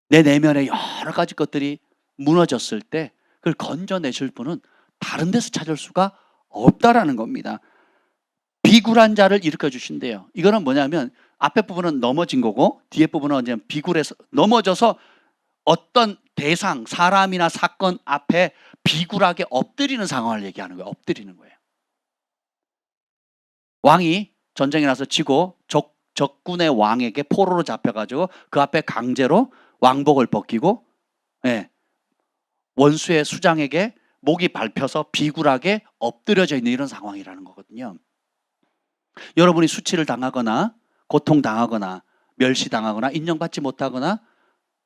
내 내면의 여러 가지 것들이 무너졌을 때 그걸 건져내실 분은 다른 데서 찾을 수가 없다라는 겁니다. 비굴한 자를 일으켜 주신대요. 이거는 뭐냐면 앞에 부분은 넘어진 거고 뒤에 부분은 이제 비굴해서 넘어져서 어떤 대상, 사람이나 사건 앞에 비굴하게 엎드리는 상황을 얘기하는 거예요. 엎드리는 거예요. 왕이 전쟁에 나서 지고 적군의 왕에게 포로로 잡혀가지고 그 앞에 강제로 왕복을 벗기고, 예, 원수의 수장에게 목이 밟혀서 비굴하게 엎드려져 있는 이런 상황이라는 거거든요. 여러분이 수치를 당하거나 고통당하거나 멸시당하거나 인정받지 못하거나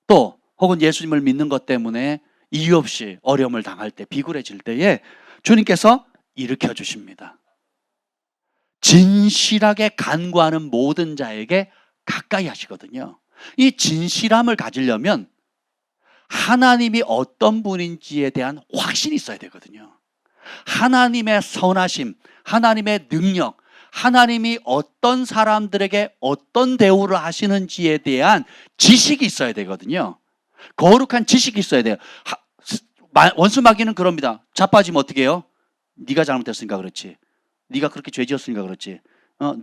또 혹은 예수님을 믿는 것 때문에 이유 없이 어려움을 당할 때, 비굴해질 때에 주님께서 일으켜 주십니다. 진실하게 간구하는 모든 자에게 가까이 하시거든요. 이 진실함을 가지려면 하나님이 어떤 분인지에 대한 확신이 있어야 되거든요. 하나님의 선하심, 하나님의 능력, 하나님이 어떤 사람들에게 어떤 대우를 하시는지에 대한 지식이 있어야 되거든요. 거룩한 지식이 있어야 돼요. 원수 마귀는 그럽니다. 자빠지면 어떻게 해요? 네가 잘못했으니까 그렇지. 네가 그렇게 죄 지었으니까 그렇지.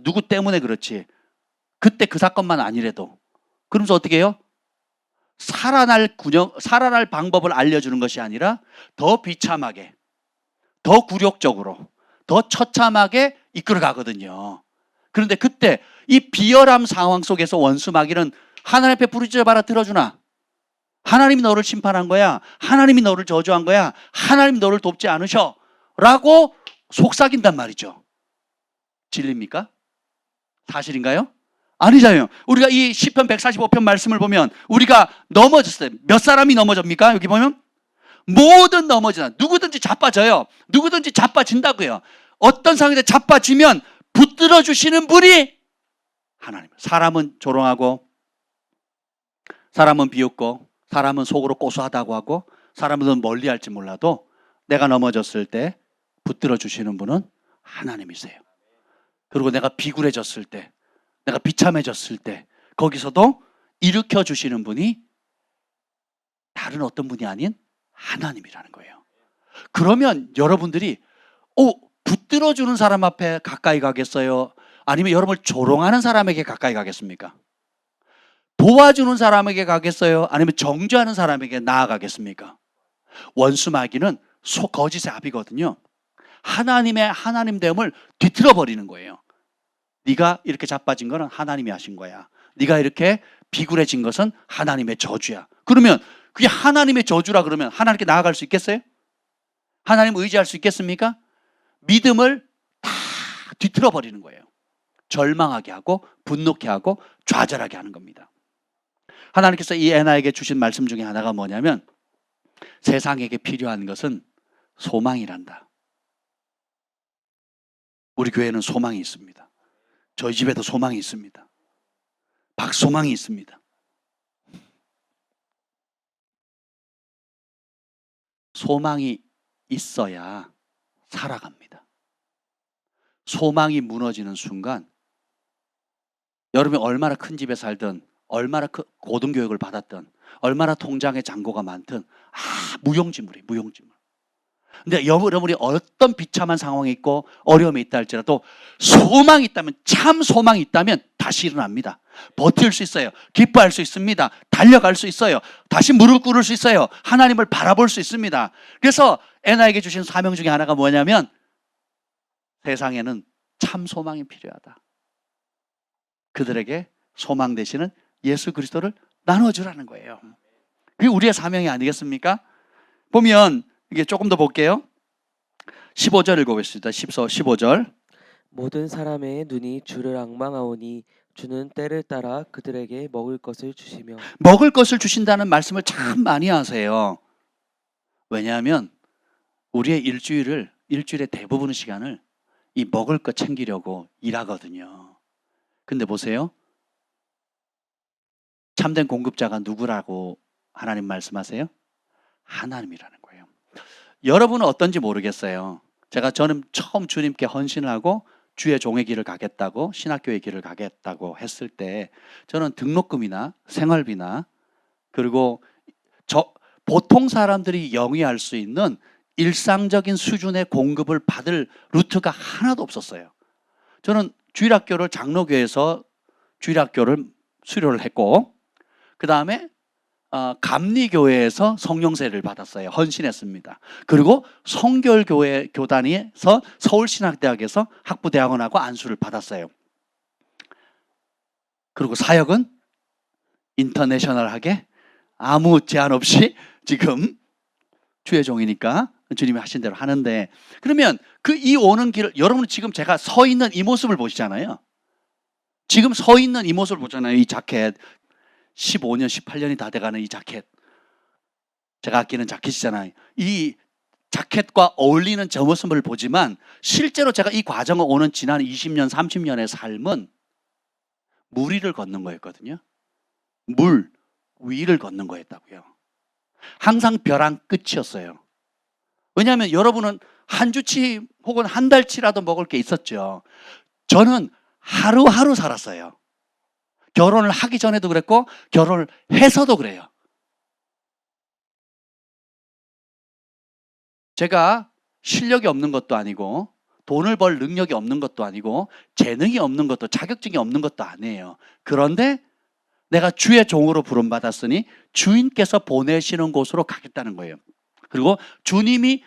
누구 때문에 그렇지. 그때 그 사건만 아니래도. 그러면서 어떻게 해요? 살아날 방법을 알려주는 것이 아니라 더 비참하게, 더 굴욕적으로, 더 처참하게 이끌어 가거든요. 그런데 그때 이 비열함 상황 속에서 원수 마귀는 하나님 앞에 부르짖어봐라 들어주나? 하나님이 너를 심판한 거야. 하나님이 너를 저주한 거야. 하나님이 너를 돕지 않으셔. 라고 속삭인단 말이죠. 진리입니까? 사실인가요? 아니잖아요. 우리가 이 시편 145편 말씀을 보면 우리가 넘어졌어요. 몇 사람이 넘어집니까? 여기 보면 모든 넘어지나 누구든지 자빠져요. 누구든지 자빠진다고요. 어떤 상황에 자빠지면 붙들어 주시는 분이 하나님. 사람은 조롱하고 사람은 비웃고 사람은 속으로 고소하다고 하고 사람은 멀리 할지 몰라도 내가 넘어졌을 때 붙들어 주시는 분은 하나님이세요. 그리고 내가 비굴해졌을 때, 내가 비참해졌을 때 거기서도 일으켜 주시는 분이 다른 어떤 분이 아닌 하나님이라는 거예요. 그러면 여러분들이 붙들어 주는 사람 앞에 가까이 가겠어요? 아니면 여러분을 조롱하는 사람에게 가까이 가겠습니까? 도와주는 사람에게 가겠어요? 아니면 정죄하는 사람에게 나아가겠습니까? 원수 마귀는 거짓의 압이거든요. 하나님의 하나님됨을 뒤틀어 버리는 거예요. 네가 이렇게 자빠진 거는 하나님이 하신 거야. 네가 이렇게 비굴해진 것은 하나님의 저주야. 그러면 그게 하나님의 저주라 그러면 하나님께 나아갈 수 있겠어요? 하나님 의지할 수 있겠습니까? 믿음을 다 뒤틀어 버리는 거예요. 절망하게 하고 분노케 하고 좌절하게 하는 겁니다. 하나님께서 이 애나에게 주신 말씀 중에 하나가 뭐냐면 세상에게 필요한 것은 소망이란다. 우리 교회는 소망이 있습니다. 저희 집에도 소망이 있습니다. 박소망이 있습니다. 소망이 있어야 살아갑니다. 소망이 무너지는 순간 여러분이 얼마나 큰 집에 살든 얼마나 고등교육을 받았든 얼마나 통장에 잔고가 많든 무용지물이에요. 무용지물. 근데 여러분이 어떤 비참한 상황에 있고 어려움이 있다 할지라도 소망이 있다면, 참 소망이 있다면 다시 일어납니다. 버틸 수 있어요. 기뻐할 수 있습니다. 달려갈 수 있어요. 다시 무릎 꿇을 수 있어요. 하나님을 바라볼 수 있습니다. 그래서 애나에게 주신 사명 중에 하나가 뭐냐면 세상에는 참 소망이 필요하다. 그들에게 소망 되시는 예수 그리스도를 나눠주라는 거예요. 그게 우리의 사명이 아니겠습니까? 보면 이게 조금 더 볼게요. 15절 읽어보겠습니다. 15절. 모든 사람의 눈이 주를 앙망하오니 주는 때를 따라 그들에게 먹을 것을 주시며. 먹을 것을 주신다는 말씀을 참 많이 하세요. 왜냐하면 우리의 일주일의 대부분의 시간을 이 먹을 것 챙기려고 일하거든요. 근데 보세요. 참된 공급자가 누구라고 하나님 말씀하세요? 하나님이라는 거예요. 여러분은 어떤지 모르겠어요. 저는 처음 주님께 헌신을 하고 주의 종의 길을 가겠다고, 신학교의 길을 가겠다고 했을 때 저는 등록금이나 생활비나 그리고 보통 사람들이 영위할 수 있는 일상적인 수준의 공급을 받을 루트가 하나도 없었어요. 저는 장로교에서 주일학교를 수료를 했고, 그 다음에 감리교회에서 성령세를 받았어요. 헌신했습니다. 그리고 성결교회 교단에서 서울신학대학에서 학부대학원하고 안수를 받았어요. 그리고 사역은 인터내셔널하게 아무 제한 없이 지금 주의 종이니까 주님이 하신 대로 하는데, 그러면 이 오는 길을, 여러분은 지금 제가 서 있는 이 모습을 보시잖아요. 지금 서 있는 이 모습을 보잖아요. 이 자켓, 15년, 18년이 다 돼가는 이 자켓, 제가 아끼는 자켓이잖아요. 이 자켓과 어울리는 저 모습을 보지만 실제로 제가 이 과정을 오는 지난 20년, 30년의 삶은 물 위를 걷는 거였거든요. 물 위를 걷는 거였다고요. 항상 벼랑 끝이었어요. 왜냐하면 여러분은 한 주치 혹은 한 달치라도 먹을 게 있었죠. 저는 하루하루 살았어요. 결혼을 하기 전에도 그랬고 결혼을 해서도 그래요. 제가 실력이 없는 것도 아니고 돈을 벌 능력이 없는 것도 아니고 재능이 없는 것도 자격증이 없는 것도 아니에요. 그런데 내가 주의 종으로 부름받았으니 주인께서 보내시는 곳으로 가겠다는 거예요. 그리고 주님이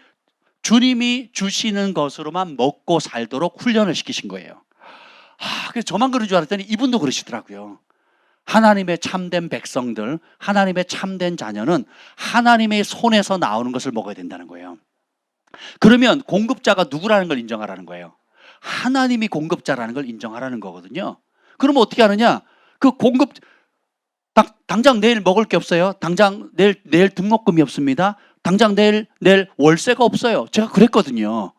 주시는 것으로만 먹고 살도록 훈련을 시키신 거예요. 그래서 저만 그런 줄 알았더니 이분도 그러시더라고요. 하나님의 참된 백성들, 하나님의 참된 자녀는 하나님의 손에서 나오는 것을 먹어야 된다는 거예요. 그러면 공급자가 누구라는 걸 인정하라는 거예요. 하나님이 공급자라는 걸 인정하라는 거거든요. 그러면 어떻게 하느냐? 당장 내일 먹을 게 없어요. 당장 내일 등록금이 없습니다. 당장 내일 월세가 없어요. 제가 그랬거든요.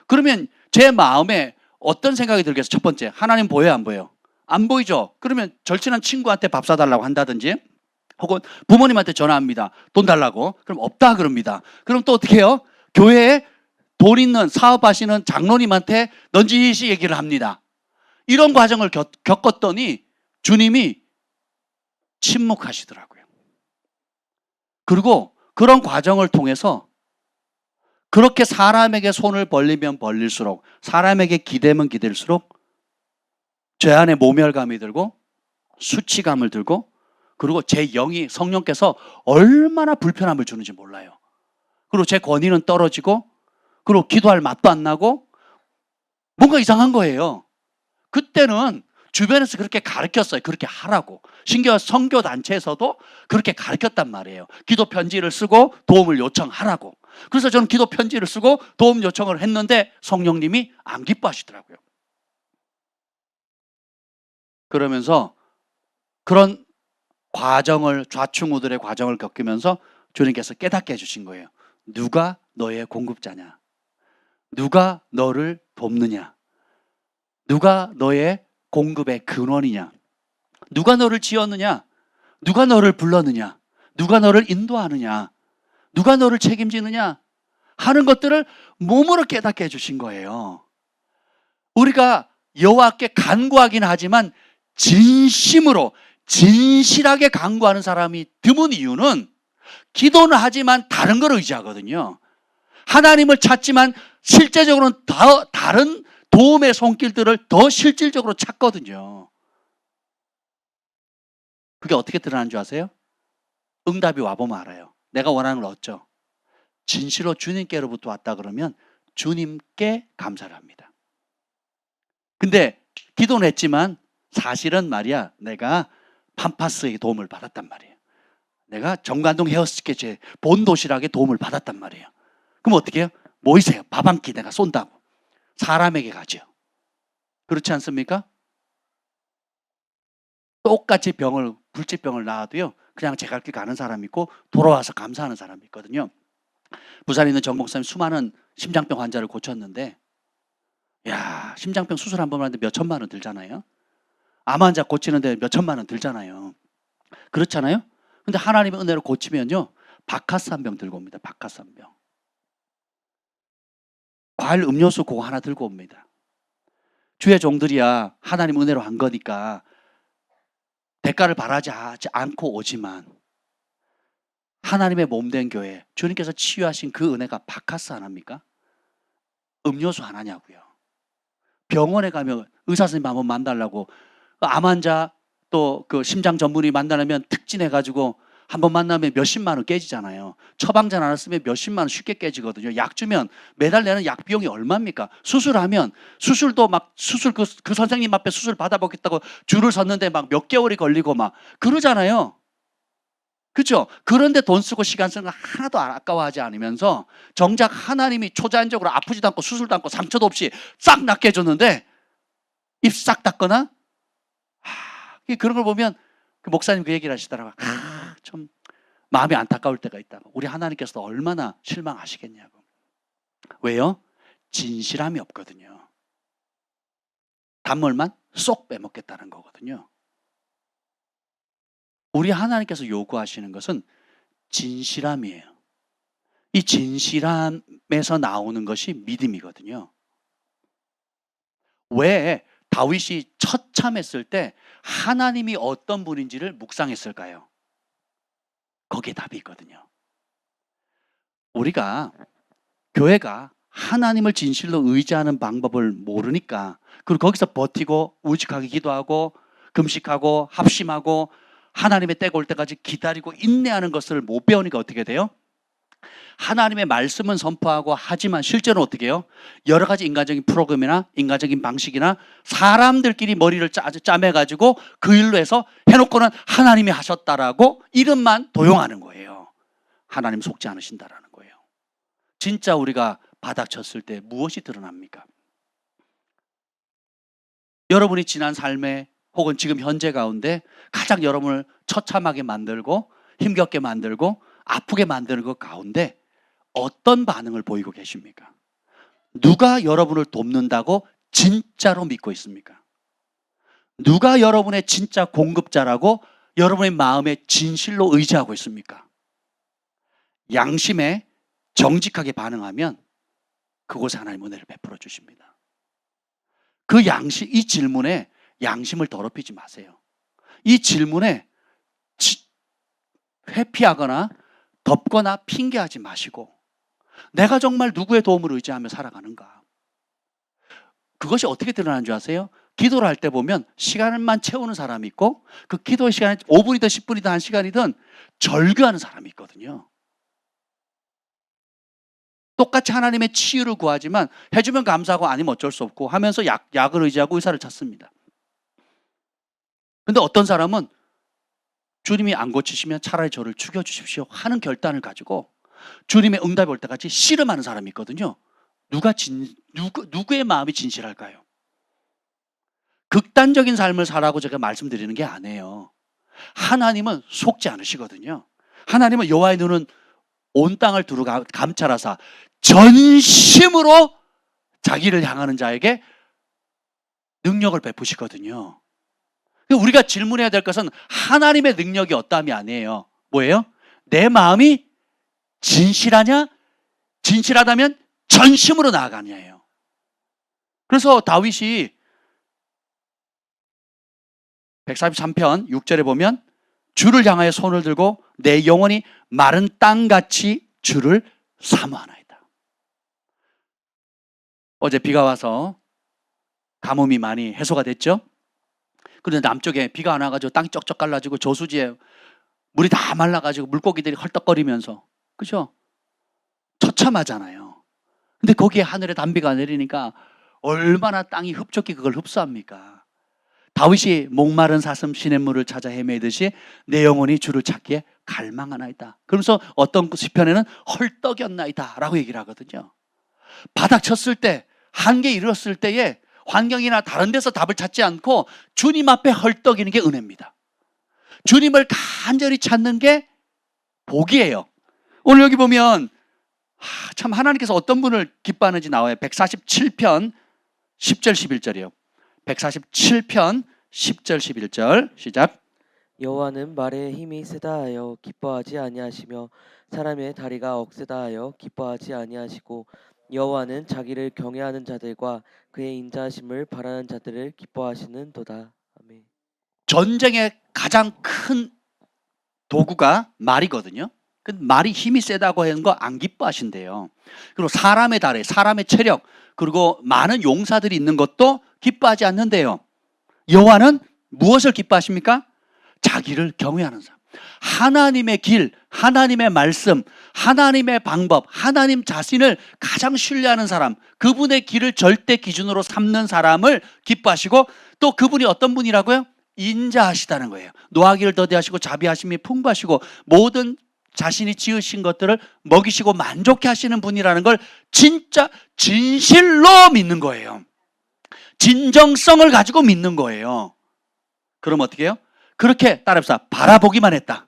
그러면 제 마음에 어떤 생각이 들겠어요? 첫 번째, 하나님 보여요, 안 보여요? 안 보이죠? 그러면 절친한 친구한테 밥 사달라고 한다든지 혹은 부모님한테 전화합니다. 돈 달라고. 그럼 없다 그럽니다. 그럼 또 어떻게 해요? 교회에 돈 있는 사업하시는 장로님한테 넌지시 얘기를 합니다. 이런 과정을 겪었더니 주님이 침묵하시더라고요. 그리고 그런 과정을 통해서 그렇게 사람에게 손을 벌리면 벌릴수록, 사람에게 기대면 기댈수록 제 안에 모멸감이 들고 수치감을 들고, 그리고 제 영이, 성령께서 얼마나 불편함을 주는지 몰라요. 그리고 제 권위는 떨어지고, 그리고 기도할 맛도 안 나고 뭔가 이상한 거예요. 그때는 주변에서 그렇게 가르쳤어요. 그렇게 하라고. 심지어 선교단체에서도 그렇게 가르쳤단 말이에요. 기도 편지를 쓰고 도움을 요청하라고. 그래서 저는 기도 편지를 쓰고 도움 요청을 했는데 성령님이 안 기뻐하시더라고요. 그러면서 그런 과정을, 좌충우들의 과정을 겪으면서 주님께서 깨닫게 해주신 거예요. 누가 너의 공급자냐? 누가 너를 돕느냐? 누가 너의 공급의 근원이냐? 누가 너를 지었느냐? 누가 너를 불렀느냐? 누가 너를 인도하느냐? 누가 너를 책임지느냐? 하는 것들을 몸으로 깨닫게 해주신 거예요. 우리가 여호와께 간구하긴 하지만 진심으로 진실하게 간구하는 사람이 드문 이유는 기도는 하지만 다른 걸 의지하거든요. 하나님을 찾지만 실제적으로는 다른 도움의 손길들을 더 실질적으로 찾거든요. 그게 어떻게 드러나는 줄 아세요? 응답이 와보면 알아요. 내가 원하는 걸 얻죠. 진실로 주님께로부터 왔다 그러면 주님께 감사를 합니다. 근데 기도는 했지만 사실은 말이야, 내가 팜파스의 도움을 받았단 말이에요. 내가 정관동 헤어스케치의 본도시락에 도움을 받았단 말이에요. 그럼 어떻게 해요? 모이세요. 밥 한 끼 내가 쏜다고. 사람에게 가죠. 그렇지 않습니까? 똑같이 불치병을 낳아도요, 그냥 제 갈 길 가는 사람이 있고 돌아와서 감사하는 사람이 있거든요. 부산에 있는 정 목사님 수많은 심장병 환자를 고쳤는데, 야, 심장병 수술 한 번 하는데 몇 천만 원 들잖아요. 암 환자 고치는데 몇 천만 원 들잖아요. 그렇잖아요. 근데 하나님의 은혜로 고치면요, 바카스 한 병 들고 옵니다. 바카스 한 병. 과일 음료수 그거 하나 들고 옵니다. 주의 종들이야 하나님 은혜로 한 거니까 대가를 바라지 않고 오지만, 하나님의 몸된 교회, 주님께서 치유하신 그 은혜가 바카스 하나입니까? 음료수 하나냐고요. 병원에 가면 의사 선생님 한번 만나려고, 암 환자 또 그 심장 전문의 만나려면 특진해가지고 한번 만나면 몇십만 원 깨지잖아요. 처방전 하나 쓰면 몇십만 원 쉽게 깨지거든요. 약 주면 매달 내는 약 비용이 얼마입니까? 수술하면 수술도 막 그 선생님 앞에 수술 받아보겠다고 줄을 섰는데 막 몇 개월이 걸리고 막 그러잖아요. 그렇죠? 그런데 돈 쓰고 시간 쓰는 거 하나도 아까워하지 않으면서 정작 하나님이 초자연적으로 아프지도 않고 수술도 않고 상처도 없이 싹 낫게 해줬는데, 입 싹 닦거나, 그런 걸 보면 그 목사님 그 얘기를 하시더라고요. 좀 마음이 안타까울 때가 있다고. 우리 하나님께서 얼마나 실망하시겠냐고. 왜요? 진실함이 없거든요. 단물만 쏙 빼먹겠다는 거거든요. 우리 하나님께서 요구하시는 것은 진실함이에요. 이 진실함에서 나오는 것이 믿음이거든요. 왜 다윗이 처참했을 때 하나님이 어떤 분인지를 묵상했을까요? 거기에 답이 있거든요. 우리가, 교회가 하나님을 진실로 의지하는 방법을 모르니까, 그리고 거기서 버티고 우직하게 기도하고 금식하고 합심하고 하나님의 때가 올 때까지 기다리고 인내하는 것을 못 배우니까 어떻게 돼요? 하나님의 말씀은 선포하고 하지만 실제로 어떻게 해요? 여러 가지 인간적인 프로그램이나 인간적인 방식이나 사람들끼리 머리를 짜매가지고 그 일로 해서 해놓고는 하나님이 하셨다라고 이름만 도용하는 거예요. 하나님 속지 않으신다라는 거예요. 진짜 우리가 바닥쳤을 때 무엇이 드러납니까? 여러분이 지난 삶에 혹은 지금 현재 가운데 가장 여러분을 처참하게 만들고 힘겹게 만들고 아프게 만드는 것 가운데 어떤 반응을 보이고 계십니까? 누가 여러분을 돕는다고 진짜로 믿고 있습니까? 누가 여러분의 진짜 공급자라고 여러분의 마음에 진실로 의지하고 있습니까? 양심에 정직하게 반응하면 그곳에 하나님 은혜를 베풀어 주십니다. 이 질문에 양심을 더럽히지 마세요. 이 질문에 회피하거나 덮거나 핑계하지 마시고, 내가 정말 누구의 도움을 의지하며 살아가는가? 그것이 어떻게 드러나는 줄 아세요? 기도를 할 때 보면 시간만 채우는 사람이 있고, 그 기도의 시간이 5분이든 10분이든 1시간이든 절규하는 사람이 있거든요. 똑같이 하나님의 치유를 구하지만 해주면 감사하고 아니면 어쩔 수 없고 하면서 약을 의지하고 의사를 찾습니다. 근데 어떤 사람은 주님이 안 고치시면 차라리 저를 죽여주십시오 하는 결단을 가지고 주님의 응답이 올 때까지 씨름하는 사람이 있거든요. 누구의 마음이 진실할까요? 극단적인 삶을 살라고 제가 말씀드리는 게 아니에요. 하나님은 속지 않으시거든요. 하나님은 여호와의 눈은 온 땅을 두루 감찰하사 전심으로 자기를 향하는 자에게 능력을 베푸시거든요. 우리가 질문해야 될 것은 하나님의 능력이 어떠함이 아니에요. 뭐예요? 내 마음이 진실하냐? 진실하다면 전심으로 나아가냐예요. 그래서 다윗이 143편 6절에 보면 주를 향하여 손을 들고 내 영혼이 마른 땅같이 주를 사모하나이다. 어제 비가 와서 가뭄이 많이 해소가 됐죠? 그런데 남쪽에 비가 안 와가지고 땅이 쩍쩍 갈라지고 저수지에 물이 다 말라가지고 물고기들이 헐떡거리면서, 그죠? 처참하잖아요. 근데 거기에 하늘에 단비가 내리니까 얼마나 땅이 흡족히 그걸 흡수합니까? 다윗이 목마른 사슴 시냇물을 찾아 헤매듯이 내 영혼이 주를 찾기에 갈망하나이다. 그러면서 어떤 시편에는 헐떡였나이다 라고 얘기를 하거든요. 바닥 쳤을 때, 한계에 이르렀을 때에 환경이나 다른 데서 답을 찾지 않고 주님 앞에 헐떡이는 게 은혜입니다. 주님을 간절히 찾는 게 복이에요. 오늘 여기 보면 참 하나님께서 어떤 분을 기뻐하는지 나와요. 147편 10절 11절이요. 147편 10절 11절 시작. 여호와는 말에 힘이 세다 하여 기뻐하지 아니하시며 사람의 다리가 억세다 하여 기뻐하지 아니하시고 여호와는 자기를 경외하는 자들과 그의 인자하심을 바라는 자들을 기뻐하시는도다. 아멘. 전쟁의 가장 큰 도구가 말이거든요. 그 말이 힘이 세다고 하는 거 안 기뻐하신대요. 그리고 사람의 다리, 사람의 체력, 그리고 많은 용사들이 있는 것도 기뻐하지 않는데요. 여호와는 무엇을 기뻐하십니까? 자기를 경외하는 사람. 하나님의 길, 하나님의 말씀, 하나님의 방법, 하나님 자신을 가장 신뢰하는 사람, 그분의 길을 절대 기준으로 삼는 사람을 기뻐하시고, 또 그분이 어떤 분이라고요? 인자하시다는 거예요. 노하기를 더디하시고 자비하심이 풍부하시고 모든 자신이 지으신 것들을 먹이시고 만족해 하시는 분이라는 걸 진짜 진실로 믿는 거예요. 진정성을 가지고 믿는 거예요. 그럼 어떻게 해요? 그렇게 따라합시다. 바라보기만 했다.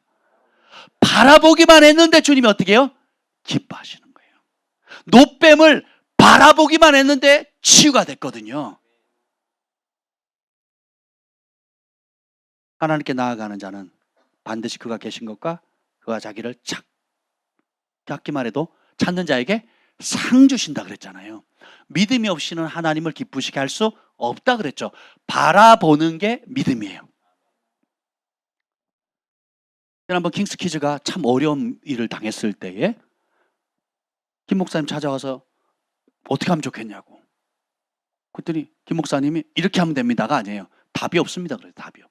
바라보기만 했는데 주님이 어떻게 해요? 기뻐하시는 거예요. 노뱀을 바라보기만 했는데 치유가 됐거든요. 하나님께 나아가는 자는 반드시 그가 계신 것과 그가 자기를 찾기만 해도 찾는 자에게 상 주신다 그랬잖아요. 믿음이 없이는 하나님을 기쁘시게 할 수 없다 그랬죠. 바라보는 게 믿음이에요. 지난번 킹스 키즈가 참 어려운 일을 당했을 때에 김 목사님 찾아와서 어떻게 하면 좋겠냐고. 그랬더니 김 목사님이 이렇게 하면 됩니다가 아니에요. 답이 없습니다. 그래요. 답이요.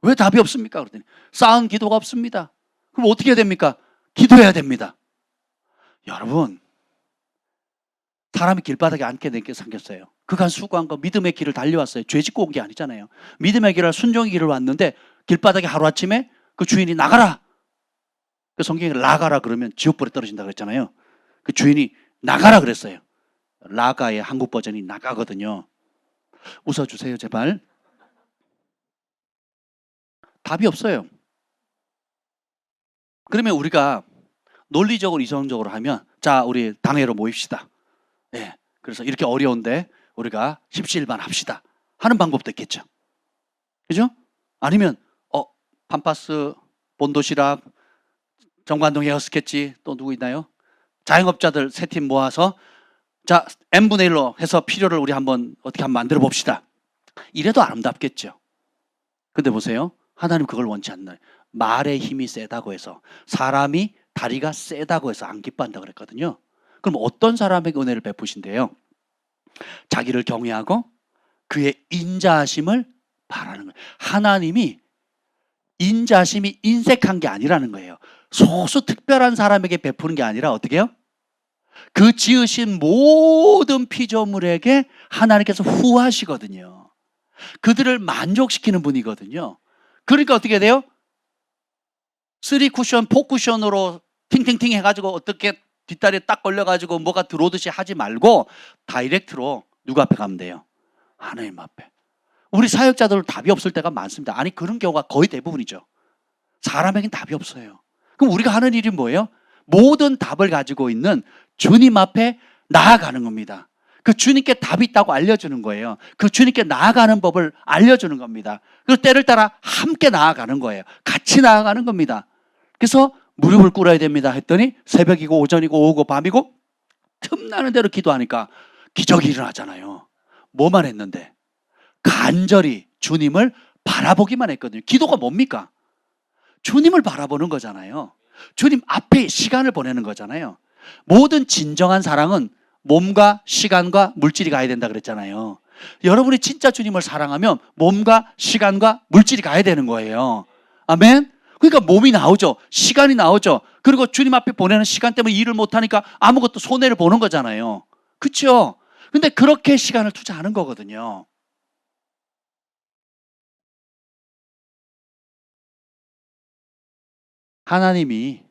왜 답이 없습니까? 그랬더니 쌓은 기도가 없습니다. 그럼 어떻게 해야 됩니까? 기도해야 됩니다. 여러분, 사람이 길바닥에 앉게 된 게 생겼어요. 그간 수고한 거 믿음의 길을 달려왔어요. 죄 짓고 온 게 아니잖아요. 믿음의 길을 순종의 길을 왔는데 길바닥에 하루아침에 그 주인이 나가라. 그 성경에 나가라 그러면 지옥불에 떨어진다 그랬잖아요. 그 주인이 나가라 그랬어요. 라가의 한국 버전이 나가거든요. 웃어주세요 제발. 답이 없어요. 그러면 우리가 논리적으로 이성적으로 하면 자 우리 당회로 모입시다. 예, 그래서 이렇게 어려운데 우리가 십시일반 합시다 하는 방법도 있겠죠. 그죠? 아니면 판파스, 본도시락, 정관동 헤어스케치 또 누구 있나요? 자영업자들 세 팀 모아서 자 n분의 1로 해서 필요를 우리 한번 어떻게 한번 만들어 봅시다. 이래도 아름답겠죠. 근데 보세요. 하나님 그걸 원치 않나요? 말의 힘이 세다고 해서 사람이 다리가 세다고 해서 안 기뻐한다 그랬거든요. 그럼 어떤 사람에게 은혜를 베푸신대요? 자기를 경외하고 그의 인자하심을 바라는 거예요. 하나님이 인자하심이 인색한 게 아니라는 거예요. 소수 특별한 사람에게 베푸는 게 아니라 어떻게 해요? 그 지으신 모든 피조물에게 하나님께서 후하시거든요. 그들을 만족시키는 분이거든요. 그러니까 어떻게 돼요? 3쿠션, 4쿠션으로 팅팅팅 해가지고 어떻게 뒷다리에 딱 걸려가지고 뭐가 들어오듯이 하지 말고 다이렉트로 누구 앞에 가면 돼요? 하나님 앞에. 우리 사역자들은 답이 없을 때가 많습니다. 아니 그런 경우가 거의 대부분이죠. 사람에겐 답이 없어요. 그럼 우리가 하는 일이 뭐예요? 모든 답을 가지고 있는 주님 앞에 나아가는 겁니다. 그 주님께 답이 있다고 알려주는 거예요. 그 주님께 나아가는 법을 알려주는 겁니다. 그리고 때를 따라 함께 나아가는 거예요. 같이 나아가는 겁니다. 그래서 무릎을 꿇어야 됩니다 했더니 새벽이고 오전이고 오후고 밤이고 틈나는 대로 기도하니까 기적이 일어나잖아요. 뭐만 했는데? 간절히 주님을 바라보기만 했거든요. 기도가 뭡니까? 주님을 바라보는 거잖아요. 주님 앞에 시간을 보내는 거잖아요. 모든 진정한 사랑은 몸과 시간과 물질이 가야 된다 그랬잖아요. 여러분이 진짜 주님을 사랑하면 몸과 시간과 물질이 가야 되는 거예요. 아멘? 그러니까 몸이 나오죠. 시간이 나오죠. 그리고 주님 앞에 보내는 시간 때문에 일을 못하니까 아무것도 손해를 보는 거잖아요. 그렇죠? 근데 그렇게 시간을 투자하는 거거든요. 하나님이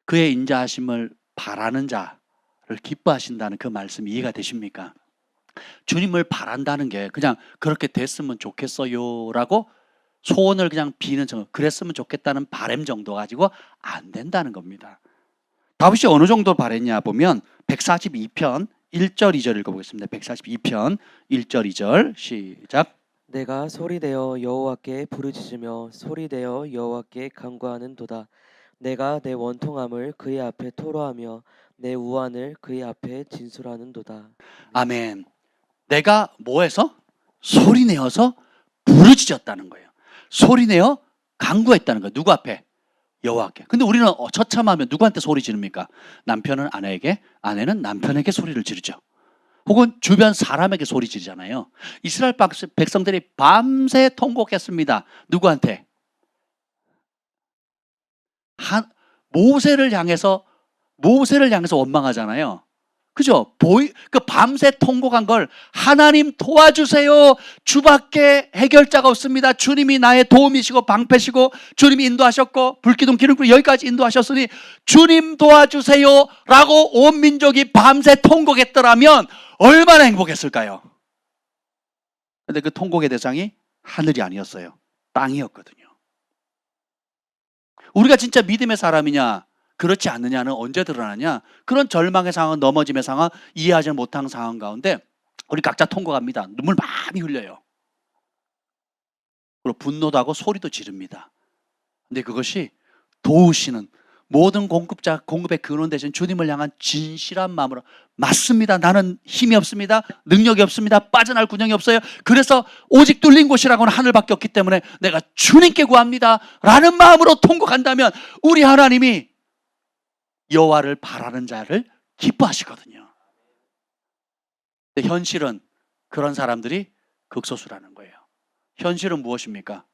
그의 인자하심을 바라는 자를 기뻐하신다는 그 말씀이 이해가 되십니까? 주님을 바란다는 게 그냥 그렇게 됐으면 좋겠어요라고 소원을 그냥 비는 정도, 그랬으면 좋겠다는 바람 정도 가지고 안 된다는 겁니다. 다윗이 어느 정도 바랬냐 보면 142편 1절 2절 읽어보겠습니다. 142편 1절 2절 시작. 내가 소리내어 여호와께 부르짖으며 소리내어 여호와께 간구하는도다. 내가 내 원통함을 그의 앞에 토로하며 내 우환을 그의 앞에 진술하는도다. 아멘. 내가 뭐해서? 소리내어서 부르짖었다는 거예요. 소리내어 간구했다는 거예요. 누구 앞에? 여호와께. 근데 우리는 처참하면 누구한테 소리 지릅니까? 남편은 아내에게, 아내는 남편에게 소리를 지르죠. 혹은 주변 사람에게 소리 지르잖아요. 이스라엘 백성들이 밤새 통곡했습니다. 누구한테? 모세를 향해서 원망하잖아요. 그죠? 그 밤새 통곡한 걸 하나님 도와주세요. 주밖에 해결자가 없습니다. 주님이 나의 도움이시고 방패시고 주님이 인도하셨고 불기둥 기름불 여기까지 인도하셨으니 주님 도와주세요 라고 온 민족이 밤새 통곡했더라면 얼마나 행복했을까요? 근데 그 통곡의 대상이 하늘이 아니었어요. 땅이었거든요. 우리가 진짜 믿음의 사람이냐 그렇지 않느냐는 언제 드러나냐? 그런 절망의 상황, 넘어짐의 상황, 이해하지 못한 상황 가운데 우리 각자 통곡합니다. 눈물 많이 흘려요. 그리고 분노도 하고 소리도 지릅니다. 근데 그것이 도우시는 모든 공급의 근원 되신 주님을 향한 진실한 마음으로 맞습니다. 나는 힘이 없습니다. 능력이 없습니다. 빠져날 군형이 없어요. 그래서 오직 뚫린 곳이라고는 하늘밖에 없기 때문에 내가 주님께 구합니다. 라는 마음으로 통곡한다면 우리 하나님이 여호와를 바라는 자를 기뻐하시거든요. 근데 현실은 그런 사람들이 극소수라는 거예요. 현실은 무엇입니까?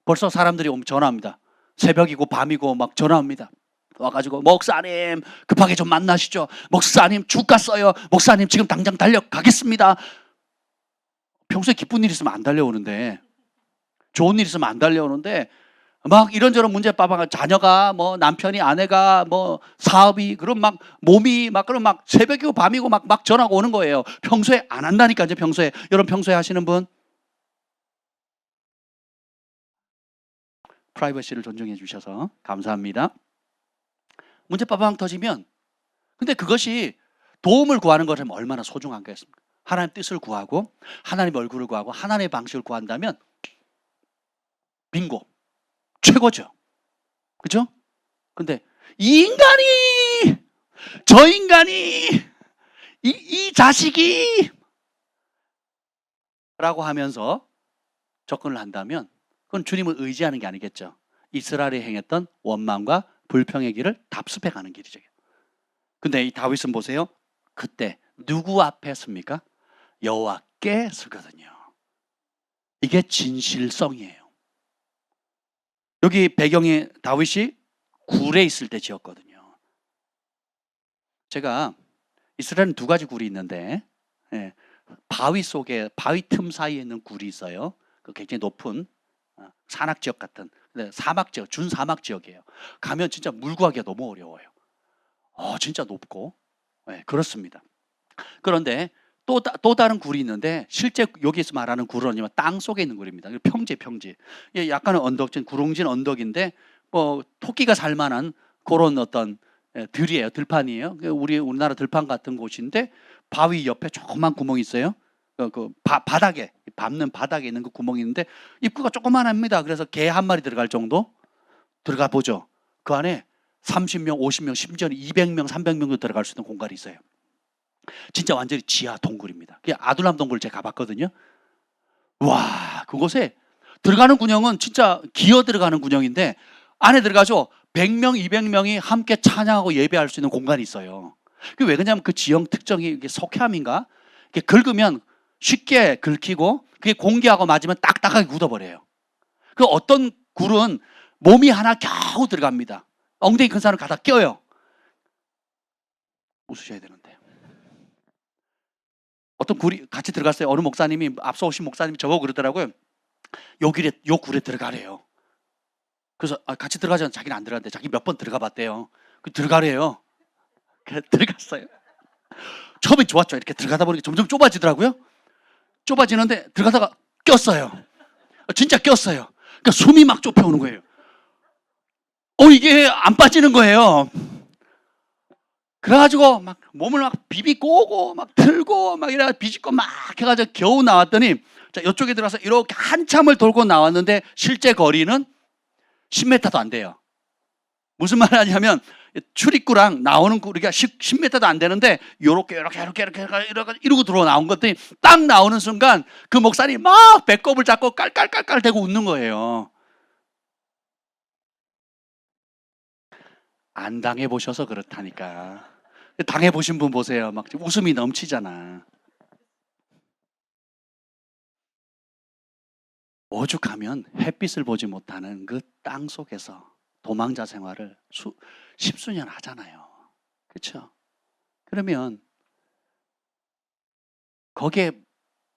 벌써 사람들이 오면 전화합니다. 새벽이고 밤이고 막 전화합니다. 와가지고 목사님 급하게 좀 만나시죠. 목사님 주가 써요. 목사님 지금 당장 달려가겠습니다. 평소에 기쁜 일 있으면 안 달려오는데, 좋은 일 있으면 안 달려오는데 막 이런저런 문제 빠방한 자녀가 뭐 남편이 아내가 뭐 사업이 그럼 막 몸이 막 그럼 막 새벽이고 밤이고 막 전화가 오는 거예요. 평소에 안 한다니까요. 평소에. 여러분 평소에 하시는 분? 프라이버시를 존중해 주셔서 감사합니다. 문제 빠방 터지면 근데 그것이 도움을 구하는 것은 얼마나 소중한 거였습니까? 하나님 뜻을 구하고 하나님 얼굴을 구하고 하나님의 방식을 구한다면 빙고 최고죠. 그죠? 근데 이 인간이 저 인간이 이 자식이 라고 하면서 접근을 한다면 그건 주님을 의지하는 게 아니겠죠. 이스라엘이 행했던 원망과 불평의 길을 답습해 가는 길이죠. 근데 이 다윗은 보세요. 그때 누구 앞에 섭니까? 여호와께 서거든요. 이게 진실성이에요. 여기 배경이 다윗이 굴에 있을 때 지었거든요. 제가 이스라엘은 두 가지 굴이 있는데 바위 속에 바위 틈 사이에 있는 굴이 있어요. 그 굉장히 높은 산악 지역 같은 사막 지역, 준사막 지역이에요. 가면 진짜 물 구하기가 너무 어려워요. 진짜 높고 그렇습니다. 그런데 또 다른 굴이 있는데 실제 여기서 말하는 굴은 아니면 땅 속에 있는 굴입니다. 평지. 약간은 언덕진 구릉진 언덕인데 뭐 토끼가 살만한 그런 어떤 들이에요. 들판이에요. 우리나라 들판 같은 곳인데 바위 옆에 조그만 구멍이 있어요. 바닥에 밟는 바닥에 있는 그 구멍이 있는데 입구가 조그만합니다. 그래서 개 한 마리 들어갈 정도 들어가 보죠. 그 안에 30명, 50명, 심지어는 200명, 300명도 들어갈 수 있는 공간이 있어요. 진짜 완전히 지하 동굴입니다. 아둘람 동굴 제가 가봤거든요. 와, 그곳에 들어가는 군형은 진짜 기어 들어가는 군형인데 안에 들어가죠. 100명, 200명이 함께 찬양하고 예배할 수 있는 공간이 있어요. 그게 왜 그러냐면 그 지형 특정이 이게 석회암인가? 이게 긁으면 쉽게 긁히고 그게 공기하고 맞으면 딱딱하게 굳어버려요. 그 어떤 굴은 몸이 하나 겨우 들어갑니다. 엉덩이 큰 사람 가다 껴요. 웃으셔야 되는데. 어떤 굴이 같이 들어갔어요. 어느 목사님이 앞서 오신 목사님이 저보고 그러더라고요. 요 굴에 들어가래요. 그래서 같이 들어가자는 자기는 안 들어갔는데 자기 몇 번 들어가 봤대요. 들어가래요. 들어갔어요. 처음에 좋았죠. 이렇게 들어가다 보니까 점점 좁아지더라고요. 좁아지는데 들어가다가 꼈어요. 진짜 꼈어요. 그러니까 숨이 막 좁혀오는 거예요. 이게 안 빠지는 거예요. 그래가지고 막 몸을 막 비비고 오고 막 들고 막 이래 비집고 막 해가지고 겨우 나왔더니 자, 이쪽에 들어가서 이렇게 한참을 돌고 나왔는데 실제 거리는 10m도 안 돼요. 무슨 말을 하냐면 출입구랑 나오는 우리가 10m도 안 되는데 이렇게 이러고 들어와 나온 것들이 딱 나오는 순간 그 목사님이 막 배꼽을 잡고 깔깔깔깔 대고 웃는 거예요. 안 당해보셔서 그렇다니까. 당해보신 분 보세요. 막 웃음이 넘치잖아. 오죽하면 햇빛을 보지 못하는 그 땅 속에서 도망자 생활을 십수년 하잖아요. 그렇죠? 그러면 거기에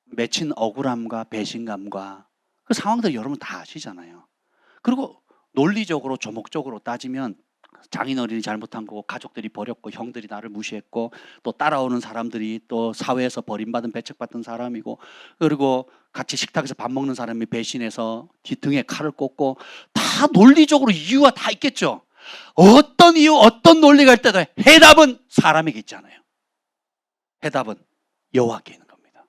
맺힌 억울함과 배신감과 그 상황들 여러분 다 아시잖아요. 그리고 논리적으로 조목적으로 따지면 장인어른이 잘못한 거고 가족들이 버렸고 형들이 나를 무시했고 또 따라오는 사람들이 또 사회에서 버림받은 배척받은 사람이고 그리고 같이 식탁에서 밥 먹는 사람이 배신해서 뒤등에 칼을 꽂고 다 논리적으로 이유가 다 있겠죠. 어떤 이유 어떤 논리가 있을 때도 해답은 사람에게 있잖아요. 해답은 여호와께 있는 겁니다.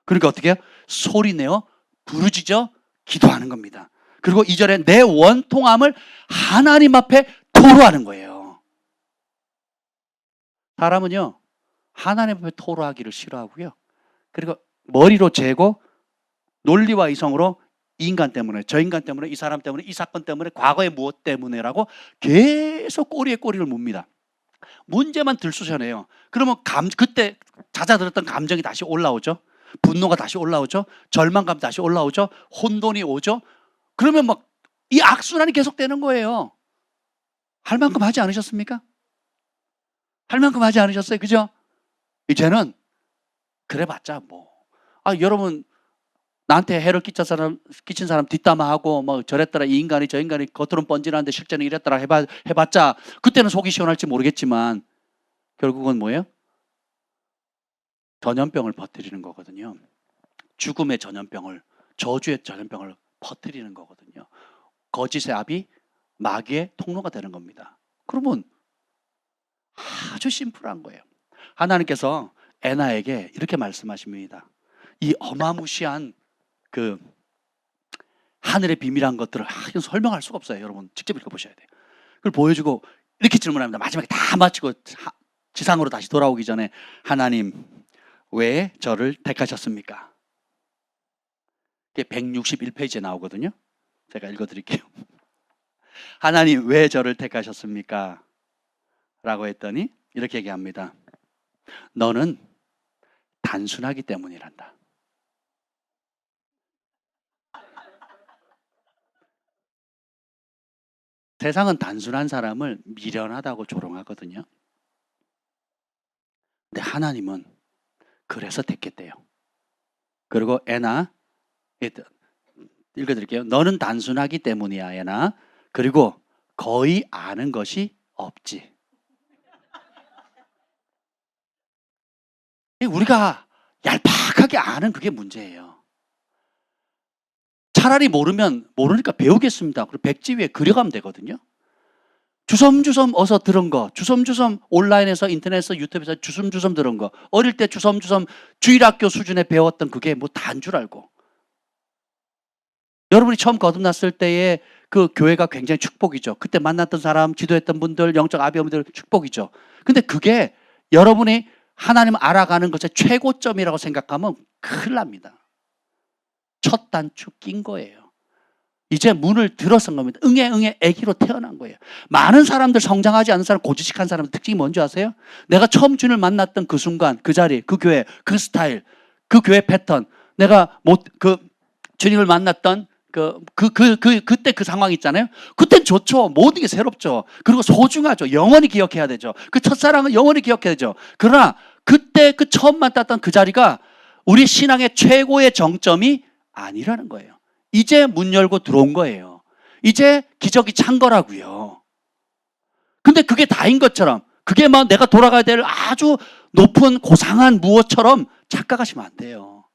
그러니까 어떻게 해요? 소리내어 부르짖어 기도하는 겁니다. 그리고 2절에 내 원통함을 하나님 앞에 토로하는 거예요. 사람은요 하나님 앞에 토로하기를 싫어하고요. 그리고 머리로 재고 논리와 이성으로 이 인간 때문에 저 인간 때문에 이 사람 때문에 이 사건 때문에 과거에 무엇 때문에라고 계속 꼬리에 꼬리를 묻니다. 문제만 들쑤셔내요. 그러면 그때 잦아들었던 감정이 다시 올라오죠. 분노가 다시 올라오죠. 절망감 다시 올라오죠. 혼돈이 오죠. 그러면 막 이 악순환이 계속되는 거예요. 할 만큼 하지 않으셨습니까? 할 만큼 하지 않으셨어요? 그죠? 이제는 그래봤자 뭐 여러분 나한테 해를 끼친 사람 뒷담화하고 뭐 저랬더라 이 인간이 저 인간이 겉으로는 뻔질하는데 실제는 이랬더라 해봤자 그때는 속이 시원할지 모르겠지만 결국은 뭐예요? 전염병을 퍼뜨리는 거거든요. 죽음의 전염병을 저주의 전염병을 퍼뜨리는 거거든요. 거짓의 압이 마귀의 통로가 되는 겁니다. 그러면 아주 심플한 거예요. 하나님께서 에나에게 이렇게 말씀하십니다. 이 어마무시한 그 하늘의 비밀한 것들을 이건 설명할 수가 없어요. 여러분 직접 읽어보셔야 돼요. 그걸 보여주고 이렇게 질문합니다. 마지막에 다 마치고 지상으로 다시 돌아오기 전에 하나님 왜 저를 택하셨습니까? 그게 161페이지에 나오거든요. 제가 읽어드릴게요. 하나님 왜 저를 택하셨습니까? 라고 했더니 이렇게 얘기합니다. 너는 단순하기 때문이란다. 세상은 단순한 사람을 미련하다고 조롱하거든요. 근데 하나님은 그래서 택했대요. 그리고 애나 읽어드릴게요. 너는 단순하기 때문이야 애나. 그리고 거의 아는 것이 없지. 우리가 얄팍하게 아는 그게 문제예요. 차라리 모르니까 배우겠습니다. 그리고 백지 위에 그려가면 되거든요. 주섬주섬 어서 들은 거, 주섬주섬 온라인에서 인터넷에서 유튜브에서 주섬주섬 들은 거, 어릴 때 주섬주섬 주일학교 수준에 배웠던 그게 뭐 다인 줄 알고. 여러분이 처음 거듭났을 때의 그 교회가 굉장히 축복이죠. 그때 만났던 사람, 기도했던 분들, 영적 아비어머니들 축복이죠. 근데 그게 여러분이 하나님 알아가는 것의 최고점이라고 생각하면 큰일 납니다. 첫 단추 낀 거예요. 이제 문을 들어선 겁니다. 응애 애기로 태어난 거예요. 많은 사람들 성장하지 않은 사람, 고지식한 사람들 특징이 뭔지 아세요? 내가 처음 주님을 만났던 그 순간, 그 자리, 그 교회, 그 스타일, 그 교회 패턴, 내가 주님을 만났던 그때 그 상황 있잖아요. 그땐 좋죠. 모든 게 새롭죠. 그리고 소중하죠. 영원히 기억해야 되죠. 그 첫사랑은 영원히 기억해야 되죠. 그러나 그때 그 처음 만났던 그 자리가 우리 신앙의 최고의 정점이 아니라는 거예요. 이제 문 열고 들어온 거예요. 이제 기적이 찬 거라고요. 근데 그게 다인 것처럼, 그게 막 내가 돌아가야 될 아주 높은 고상한 무엇처럼 착각하시면 안 돼요.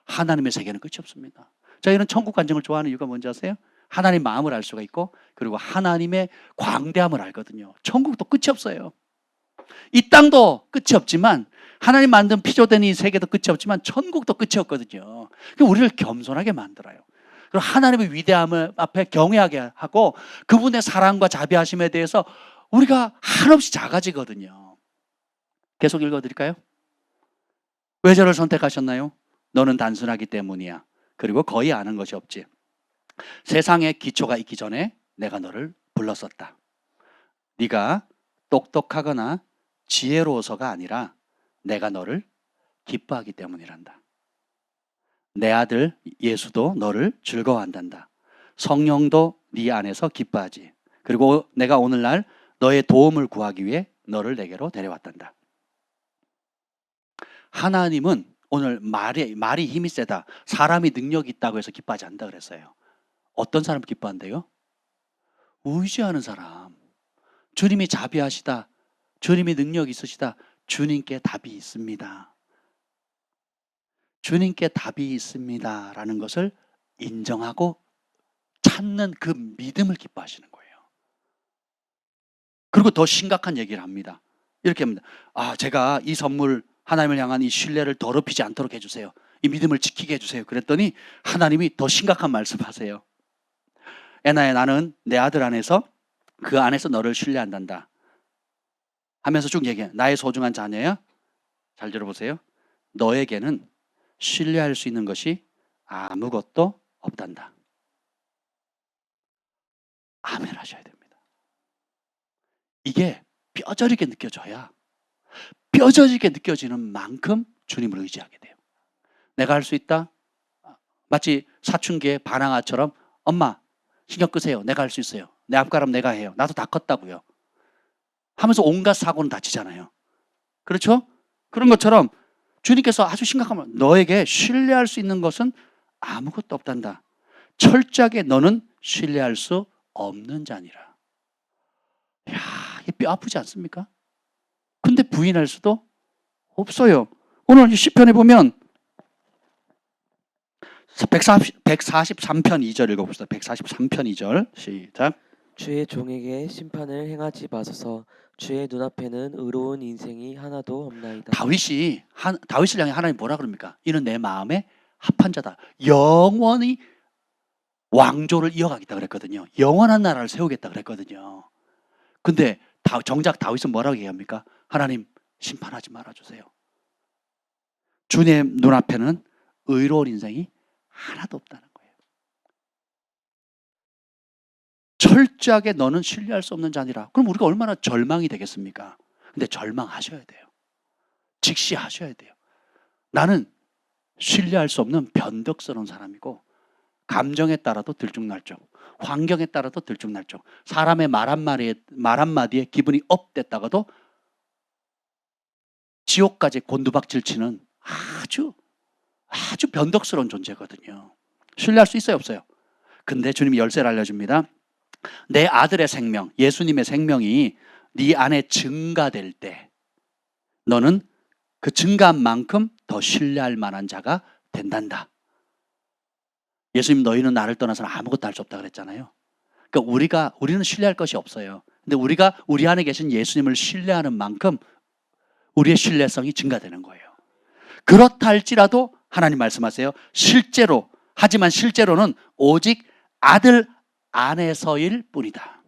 하나님의 세계는 끝이 없습니다. 저희는 천국 관점을 좋아하는 이유가 뭔지 아세요? 하나님 마음을 알 수가 있고, 그리고 하나님의 광대함을 알거든요. 천국도 끝이 없어요. 이 땅도 끝이 없지만, 하나님 만든 피조된 이 세계도 끝이 없지만 천국도 끝이 없거든요. 우리를 겸손하게 만들어요. 그리고 하나님의 위대함을 앞에 경외하게 하고, 그분의 사랑과 자비하심에 대해서 우리가 한없이 작아지거든요. 계속 읽어드릴까요? 왜 저를 선택하셨나요? 너는 단순하기 때문이야. 그리고 거의 아는 것이 없지. 세상에 기초가 있기 전에 내가 너를 불렀었다. 네가 똑똑하거나 지혜로워서가 아니라 내가 너를 기뻐하기 때문이란다. 내 아들 예수도 너를 즐거워한단다. 성령도 네 안에서 기뻐하지. 그리고 내가 오늘날 너의 도움을 구하기 위해 너를 내게로 데려왔단다. 하나님은 오늘 말이 힘이 세다, 사람이 능력이 있다고 해서 기뻐하지 않는다 그랬어요. 어떤 사람 기뻐한대요? 의지하는 사람. 주님이 자비하시다, 주님이 능력이 있으시다, 주님께 답이 있습니다. 주님께 답이 있습니다 라는 것을 인정하고 찾는 그 믿음을 기뻐하시는 거예요. 그리고 더 심각한 얘기를 합니다. 이렇게 합니다. 제가 이 선물, 하나님을 향한 이 신뢰를 더럽히지 않도록 해주세요. 이 믿음을 지키게 해주세요. 그랬더니 하나님이 더 심각한 말씀하세요. 애나야, 나는 내 아들 안에서, 그 안에서 너를 신뢰한단다 하면서 쭉 얘기해. 나의 소중한 자녀야, 잘 들어보세요. 너에게는 신뢰할 수 있는 것이 아무것도 없단다. 아멘 하셔야 됩니다. 이게 뼈저리게 느껴져야, 뼈저리게 느껴지는 만큼 주님을 의지하게 돼요. 내가 할 수 있다? 마치 사춘기의 반항아처럼, 엄마 신경 끄세요. 내가 할 수 있어요. 내 앞가람 내가 해요. 나도 다 컸다고요 하면서 온갖 사고는 다치잖아요. 그렇죠? 그런 것처럼 주님께서 아주 심각한 말, 너에게 신뢰할 수 있는 것은 아무것도 없단다. 철저하게 너는 신뢰할 수 없는 자니라. 이야, 이게 뼈 아프지 않습니까? 근데 부인할 수도 없어요. 오늘 시편에 보면 143편 2절 읽어봅시다. 143편 2절 시작. 주의 종에게 심판을 행하지 마소서. 주의 눈앞에는 의로운 인생이 하나도 없나이다. 다윗을 향해 하나님 뭐라 그럽니까? 이는 내 마음에 합한 자다. 영원히 왕조를 이어가겠다 그랬거든요. 영원한 나라를 세우겠다 그랬거든요. 근데 정작 다윗은 뭐라고 얘기합니까? 하나님 심판하지 말아주세요. 주님 눈앞에는 의로운 인생이 하나도 없다는 거예요. 철저하게 너는 신뢰할 수 없는 자니라. 그럼 우리가 얼마나 절망이 되겠습니까? 근데 절망하셔야 돼요. 직시하셔야 돼요. 나는 신뢰할 수 없는 변덕스러운 사람이고, 감정에 따라도 들쭉날쭉, 환경에 따라도 들쭉날쭉, 사람의 말 한마디에 기분이 업됐다가도 지옥까지 곤두박질 치는 아주 변덕스러운 존재거든요. 신뢰할 수 있어요, 없어요? 근데 주님이 열쇠를 알려줍니다. 내 아들의 생명, 예수님의 생명이 네 안에 증가될 때 너는 그 증가한 만큼 더 신뢰할 만한 자가 된단다. 예수님, 너희는 나를 떠나서는 아무것도 할 수 없다 그랬잖아요. 그러니까 우리는 신뢰할 것이 없어요. 근데 우리가 우리 안에 계신 예수님을 신뢰하는 만큼 우리의 신뢰성이 증가되는 거예요. 그렇다 할지라도 하나님 말씀하세요. 하지만 실제로는 오직 아들 안에서일 뿐이다.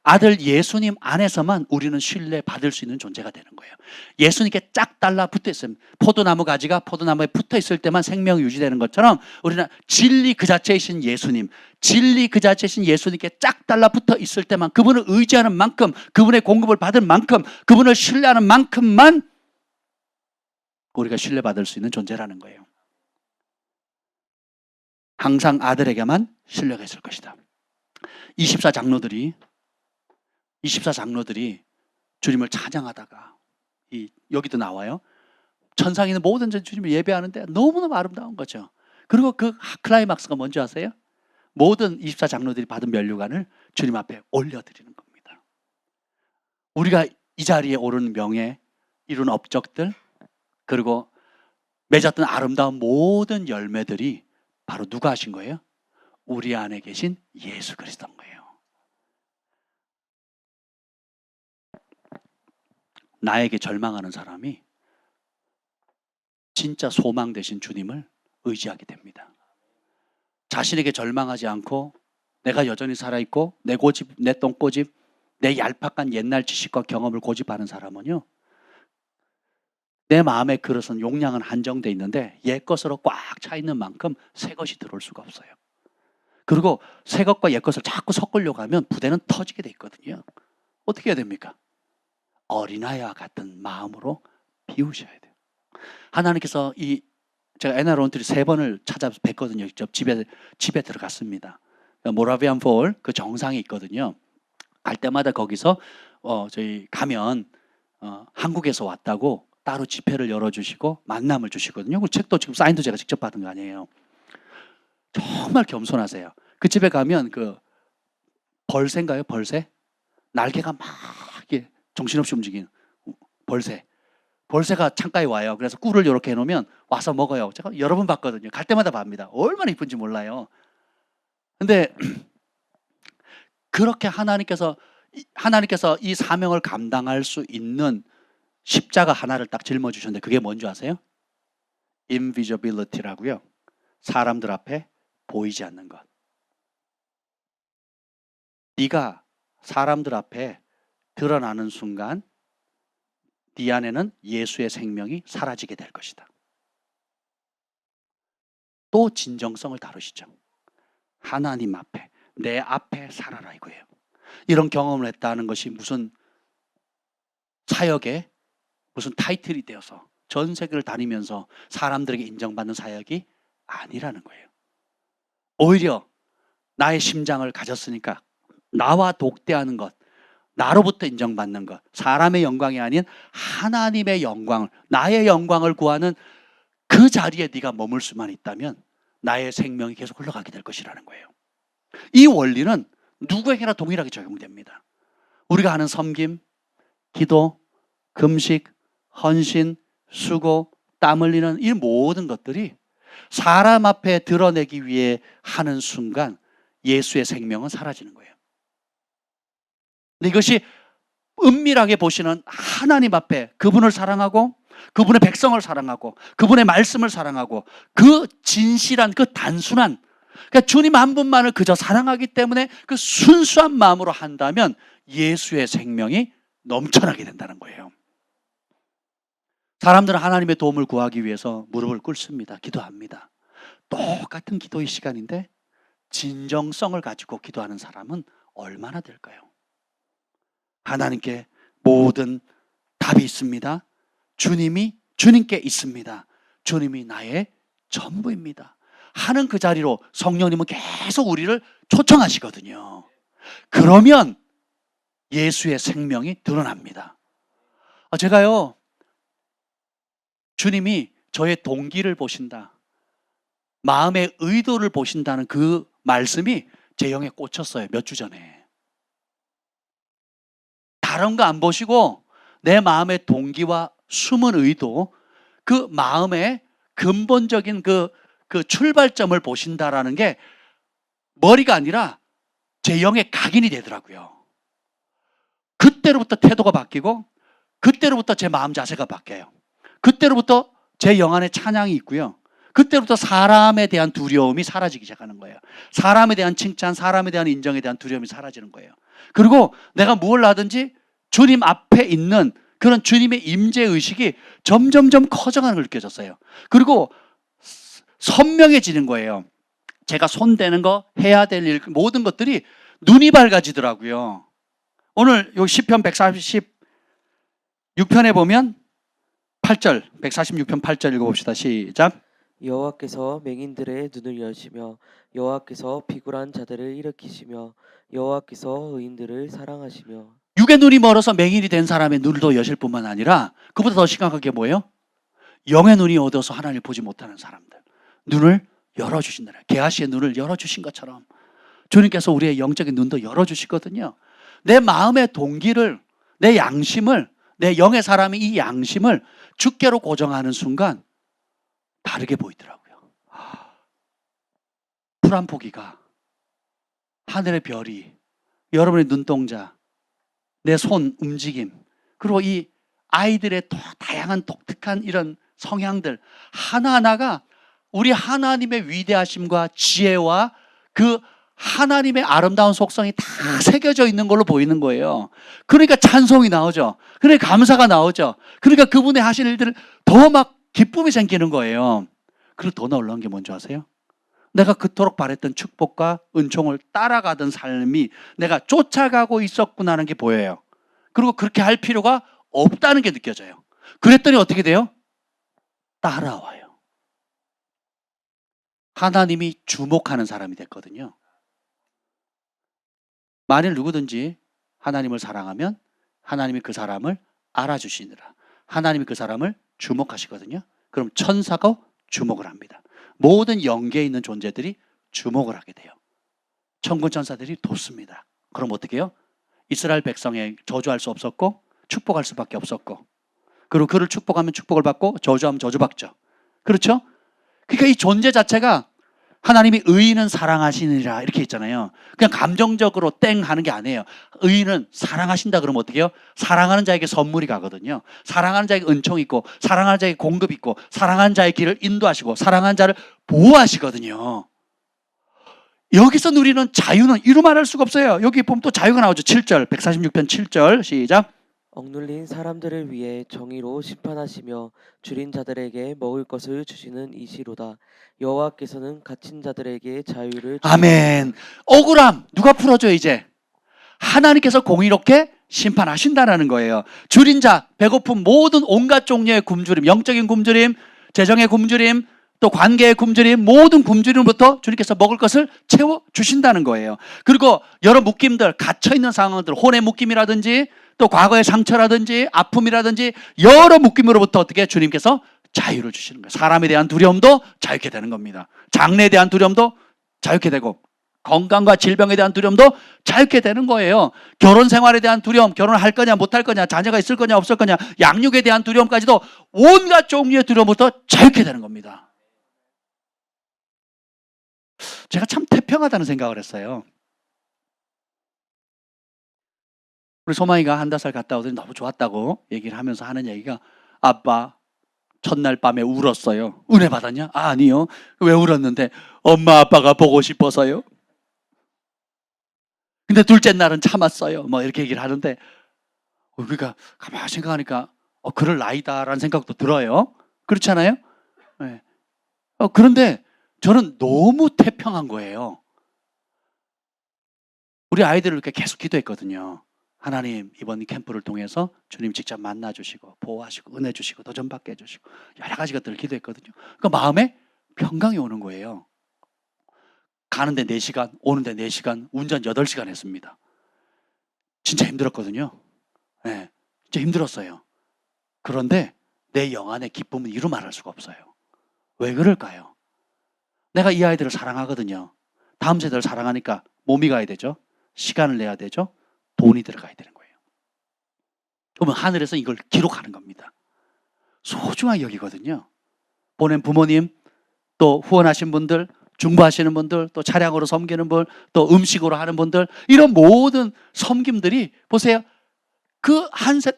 아들 예수님 안에서만 우리는 신뢰받을 수 있는 존재가 되는 거예요. 예수님께 짝 달라붙어 있으면, 포도나무 가지가 포도나무에 붙어 있을 때만 생명이 유지되는 것처럼 우리는 진리 그 자체이신 예수님, 진리 그 자체이신 예수님께 짝 달라붙어 있을 때만, 그분을 의지하는 만큼, 그분의 공급을 받을 만큼, 그분을 신뢰하는 만큼만 우리가 신뢰받을 수 있는 존재라는 거예요. 항상 아들에게만 신뢰가 있을 것이다. 24 장로들이 주님을 찬양하다가, 여기도 나와요. 천상에 있는 모든 주님을 예배하는데 너무너무 아름다운 거죠. 그리고 그 클라이막스가 뭔지 아세요? 모든 24장로들이 받은 면류관을 주님 앞에 올려드리는 겁니다. 우리가 이 자리에 오른 명예, 이룬 업적들, 그리고 맺었던 아름다운 모든 열매들이 바로 누가 하신 거예요? 우리 안에 계신 예수 그리스도인 거예요. 나에게 절망하는 사람이 진짜 소망 되신 주님을 의지하게 됩니다. 자신에게 절망하지 않고 내가 여전히 살아있고 내 고집, 내 똥꼬집, 내 얄팍한 옛날 지식과 경험을 고집하는 사람은요, 내 마음의 그릇은 용량은 한정돼 있는데 옛 것으로 꽉 차 있는 만큼 새 것이 들어올 수가 없어요. 그리고 새 것과 옛 것을 자꾸 섞으려고 하면 부대는 터지게 돼 있거든요. 어떻게 해야 됩니까? 어린아이와 같은 마음으로 비우셔야 돼요. 하나님께서 제가 에나론트리 3번을 찾아서 뵀거든요. 직접 집에 들어갔습니다. 모라비안 폴 그 정상에 있거든요. 갈 때마다 거기서 저희 가면 한국에서 왔다고 따로 집회를 열어주시고 만남을 주시거든요. 그 책도 지금 사인도 제가 직접 받은 거 아니에요. 정말 겸손하세요. 그 집에 가면 그 벌새인가요? 벌새? 날개가 막 이렇게 정신없이 움직이는 벌새가 창가에 와요. 그래서 꿀을 이렇게 해놓으면 와서 먹어요. 제가 여러 번 봤거든요. 갈 때마다 봅니다. 얼마나 이쁜지 몰라요. 근데 그렇게 하나님께서 이 사명을 감당할 수 있는 십자가 하나를 딱 짊어주셨는데 그게 뭔지 아세요? invisibility라고요. 사람들 앞에 보이지 않는 것. 네가 사람들 앞에 드러나는 순간 네 안에는 예수의 생명이 사라지게 될 것이다. 또 진정성을 다루시죠. 하나님 앞에, 내 앞에 살아라 이거예요. 이런 경험을 했다는 것이 무슨 사역에 무슨 타이틀이 되어서 전 세계를 다니면서 사람들에게 인정받는 사역이 아니라는 거예요. 오히려 나의 심장을 가졌으니까 나와 독대하는 것, 나로부터 인정받는 것, 사람의 영광이 아닌 하나님의 영광을, 나의 영광을 구하는 그 자리에 네가 머물 수만 있다면 나의 생명이 계속 흘러가게 될 것이라는 거예요. 이 원리는 누구에게나 동일하게 적용됩니다. 우리가 하는 섬김, 기도, 금식, 헌신, 수고, 땀 흘리는 이 모든 것들이 사람 앞에 드러내기 위해 하는 순간 예수의 생명은 사라지는 거예요. 근데 이것이 은밀하게 보시는 하나님 앞에 그분을 사랑하고 그분의 백성을 사랑하고 그분의 말씀을 사랑하고 그 진실한 그 단순한, 그러니까 주님 한 분만을 그저 사랑하기 때문에 그 순수한 마음으로 한다면 예수의 생명이 넘쳐나게 된다는 거예요. 사람들은 하나님의 도움을 구하기 위해서 무릎을 꿇습니다. 기도합니다. 똑같은 기도의 시간인데 진정성을 가지고 기도하는 사람은 얼마나 될까요? 하나님께 모든 답이 있습니다. 주님께 있습니다. 주님이 나의 전부입니다. 하는 그 자리로 성령님은 계속 우리를 초청하시거든요. 그러면 예수의 생명이 드러납니다. 제가요, 주님이 저의 동기를 보신다, 마음의 의도를 보신다는 그 말씀이 제 영에 꽂혔어요. 몇 주 전에. 다른 거 안 보시고 내 마음의 동기와 숨은 의도, 그 마음의 근본적인 그 출발점을 보신다라는 게 머리가 아니라 제 영에 각인이 되더라고요. 그때로부터 태도가 바뀌고 그때로부터 제 마음 자세가 바뀌어요. 그때로부터 제 영 안에 찬양이 있고요. 그때부터 사람에 대한 두려움이 사라지기 시작하는 거예요. 사람에 대한 칭찬, 사람에 대한 인정에 대한 두려움이 사라지는 거예요. 그리고 내가 무엇을 하든지 주님 앞에 있는 그런 주님의 임재의식이 점점점 커져가는 걸 느껴졌어요. 그리고 선명해지는 거예요. 제가 손대는 거, 해야 될 일, 모든 것들이 눈이 밝아지더라고요. 오늘 요 시편 146편에 보면 8절, 146편 8절 읽어봅시다. 시작. 여호와께서 맹인들의 눈을 여시며 여호와께서 비굴한 자들을 일으키시며 여호와께서 의인들을 사랑하시며. 육의 눈이 멀어서 맹인이 된 사람의 눈도 여실 뿐만 아니라 그보다 더 심각한 게 뭐예요? 영의 눈이 어두워서 하나님을 보지 못하는 사람들 눈을 열어주신다. 게하시의 눈을 열어주신 것처럼 주님께서 우리의 영적인 눈도 열어주시거든요. 내 마음의 동기를, 내 양심을, 내 영의 사람이 이 양심을 주께로 고정하는 순간 다르게 보이더라고요. 풀 한 포기가, 하늘의 별이, 여러분의 눈동자, 내 손 움직임, 그리고 이 아이들의 다양한 독특한 이런 성향들 하나하나가 우리 하나님의 위대하심과 지혜와 그 하나님의 아름다운 속성이 다 새겨져 있는 걸로 보이는 거예요. 그러니까 찬송이 나오죠. 그러니까 감사가 나오죠. 그러니까 그분의 하신 일들을 더 막 기쁨이 생기는 거예요. 그리고 더 놀라운 게 뭔지 아세요? 내가 그토록 바랬던 축복과 은총을 따라가던 삶이 내가 쫓아가고 있었구나 하는 게 보여요. 그리고 그렇게 할 필요가 없다는 게 느껴져요. 그랬더니 어떻게 돼요? 따라와요. 하나님이 주목하는 사람이 됐거든요. 만일 누구든지 하나님을 사랑하면 하나님이 그 사람을 알아주시느라, 하나님이 그 사람을 주목하시거든요. 그럼 천사가 주목을 합니다. 모든 영계에 있는 존재들이 주목을 하게 돼요. 천군 천사들이 돕습니다. 그럼 어떻게 해요? 이스라엘 백성에 저주할 수 없었고 축복할 수밖에 없었고, 그리고 그를 축복하면 축복을 받고 저주하면 저주받죠. 그렇죠? 그러니까 이 존재 자체가 하나님이 의인은 사랑하시느니라 이렇게 있잖아요. 그냥 감정적으로 땡 하는 게 아니에요. 의인은 사랑하신다 그러면 어떻게 해요? 사랑하는 자에게 선물이 가거든요. 사랑하는 자에게 은총이 있고, 사랑하는 자에게 공급이 있고, 사랑하는 자의 길을 인도하시고, 사랑하는 자를 보호하시거든요. 여기서 누리는 자유는 이루 말할 수가 없어요. 여기 보면 또 자유가 나오죠. 7절, 146편 7절 시작. 억눌린 사람들을 위해 정의로 심판하시며 줄인 자들에게 먹을 것을 주시는 이시로다. 여호와께서는 갇힌 자들에게 자유를 아멘. 억울함 누가 풀어줘요? 이제 하나님께서 공의롭게 심판하신다라는 거예요. 줄인 자, 배고픔, 모든 온갖 종류의 굶주림, 영적인 굶주림, 재정의 굶주림, 또 관계의 굶주림, 모든 굶주림부터 주님께서 먹을 것을 채워주신다는 거예요. 그리고 여러 묶임들, 갇혀있는 상황들, 혼의 묶임이라든지 또 과거의 상처라든지 아픔이라든지 여러 묶임으로부터 어떻게 주님께서 자유를 주시는 거예요. 사람에 대한 두려움도 자유케 되는 겁니다. 장래에 대한 두려움도 자유케 되고, 건강과 질병에 대한 두려움도 자유케 되는 거예요. 결혼 생활에 대한 두려움, 결혼을 할 거냐 못 할 거냐, 자녀가 있을 거냐 없을 거냐, 양육에 대한 두려움까지도 온갖 종류의 두려움부터 자유케 되는 겁니다. 제가 참 태평하다는 생각을 했어요. 우리 소망이가 한다살 갔다 오더니 너무 좋았다고 얘기를 하면서 하는 얘기가, 아빠 첫날 밤에 울었어요. 은혜 받았냐? 아니요. 왜 울었는데? 엄마 아빠가 보고 싶어서요. 근데 둘째 날은 참았어요. 뭐 이렇게 얘기를 하는데, 그러니까 가만히 생각하니까 그럴 나이다라는 생각도 들어요. 그렇지 않아요? 네. 그런데 저는 너무 태평한 거예요. 우리 아이들을 이렇게 계속 기도했거든요. 하나님, 이번 캠프를 통해서 주님 직접 만나주시고 보호하시고 은혜 주시고 도전받게 해주시고 여러 가지 것들을 기도했거든요. 그러니까 마음에 평강이 오는 거예요. 가는데 4시간, 오는데 4시간, 운전 8시간 했습니다. 진짜 힘들었거든요. 네, 진짜 힘들었어요. 그런데 내 영 안의 기쁨은 이루 말할 수가 없어요. 왜 그럴까요? 내가 이 아이들을 사랑하거든요. 다음 세대를 사랑하니까 몸이 가야 되죠. 시간을 내야 되죠. 돈이 들어가야 되는 거예요. 그러면 하늘에서 이걸 기록하는 겁니다. 소중하게 여기거든요. 보낸 부모님, 또 후원하신 분들, 중보하시는 분들, 또 차량으로 섬기는 분, 또 음식으로 하는 분들, 이런 모든 섬김들이 보세요. 그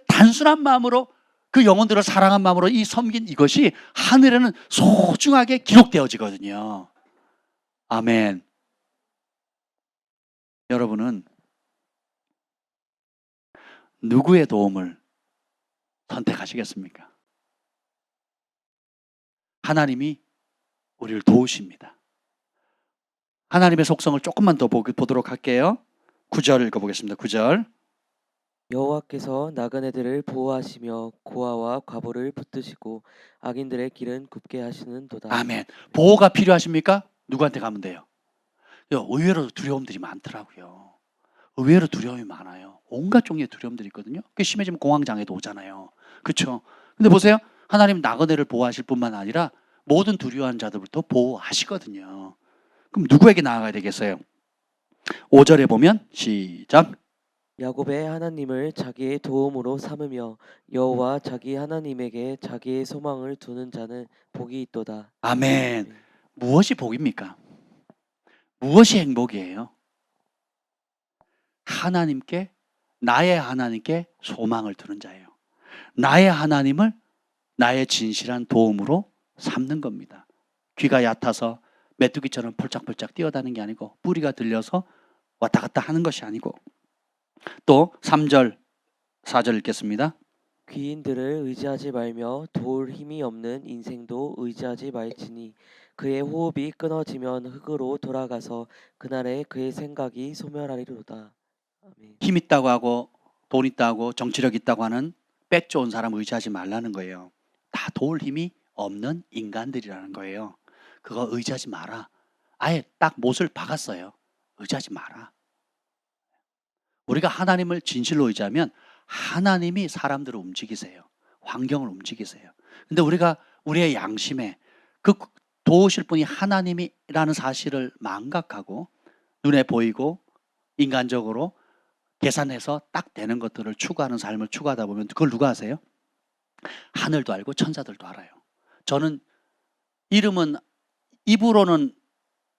단순한 마음으로, 그 영혼들을 사랑한 마음으로 이 섬긴 이것이 하늘에는 소중하게 기록되어지거든요. 아멘. 여러분은 누구의 도움을 선택하시겠습니까? 하나님이 우리를 도우십니다. 하나님의 속성을 조금만 더 보도록 할게요. 9절 읽어보겠습니다. 9절. 여호와께서 나그네들을 보호하시며 고아와 과부를 붙드시고 악인들의 길은 굽게 하시는도다. 아멘. 보호가 필요하십니까? 누구한테 가면 돼요? 의외로 두려움들이 많더라고요. 의외로 두려움이 많아요. 온갖 종류의 두려움들이 있거든요. 그게 심해지면 공황장애도 오잖아요. 그렇죠? 근데 보세요. 하나님 나그네를 보호하실 뿐만 아니라 모든 두려워하는 자들부터 보호하시거든요. 그럼 누구에게 나아가야 되겠어요? 5절에 보면 시작. 야곱의 하나님을 자기의 도움으로 삼으며 여호와 자기 하나님에게 자기의 소망을 두는 자는 복이 있도다. 아멘. 네. 무엇이 복입니까? 무엇이 행복이에요? 하나님께, 나의 하나님께 소망을 두는 자예요. 나의 하나님을 나의 진실한 도움으로 삼는 겁니다. 귀가 얕아서 메뚜기처럼 펄짝펄짝 뛰어다니는 게 아니고, 뿌리가 들려서 왔다 갔다 하는 것이 아니고. 또 3절 4절 읽겠습니다. 귀인들을 의지하지 말며 도울 힘이 없는 인생도 의지하지 말지니 그의 호흡이 끊어지면 흙으로 돌아가서 그날에 그의 생각이 소멸하리로다. 아멘. 힘 있다고 하고 돈 있다고 정치력 있다고 하는 빽 좋은 사람 의지하지 말라는 거예요. 다 도울 힘이 없는 인간들이라는 거예요. 그거 의지하지 마라. 아예 딱 못을 박았어요. 의지하지 마라. 우리가 하나님을 진실로 의지하면 하나님이 사람들을 움직이세요. 환경을 움직이세요. 근데 우리가 우리의 양심에 그 도우실 분이 하나님이라는 사실을 망각하고 눈에 보이고 인간적으로 계산해서 딱 되는 것들을 추구하는 삶을 추구하다 보면 그걸 누가 아세요? 하늘도 알고 천사들도 알아요. 저는 이름은 입으로는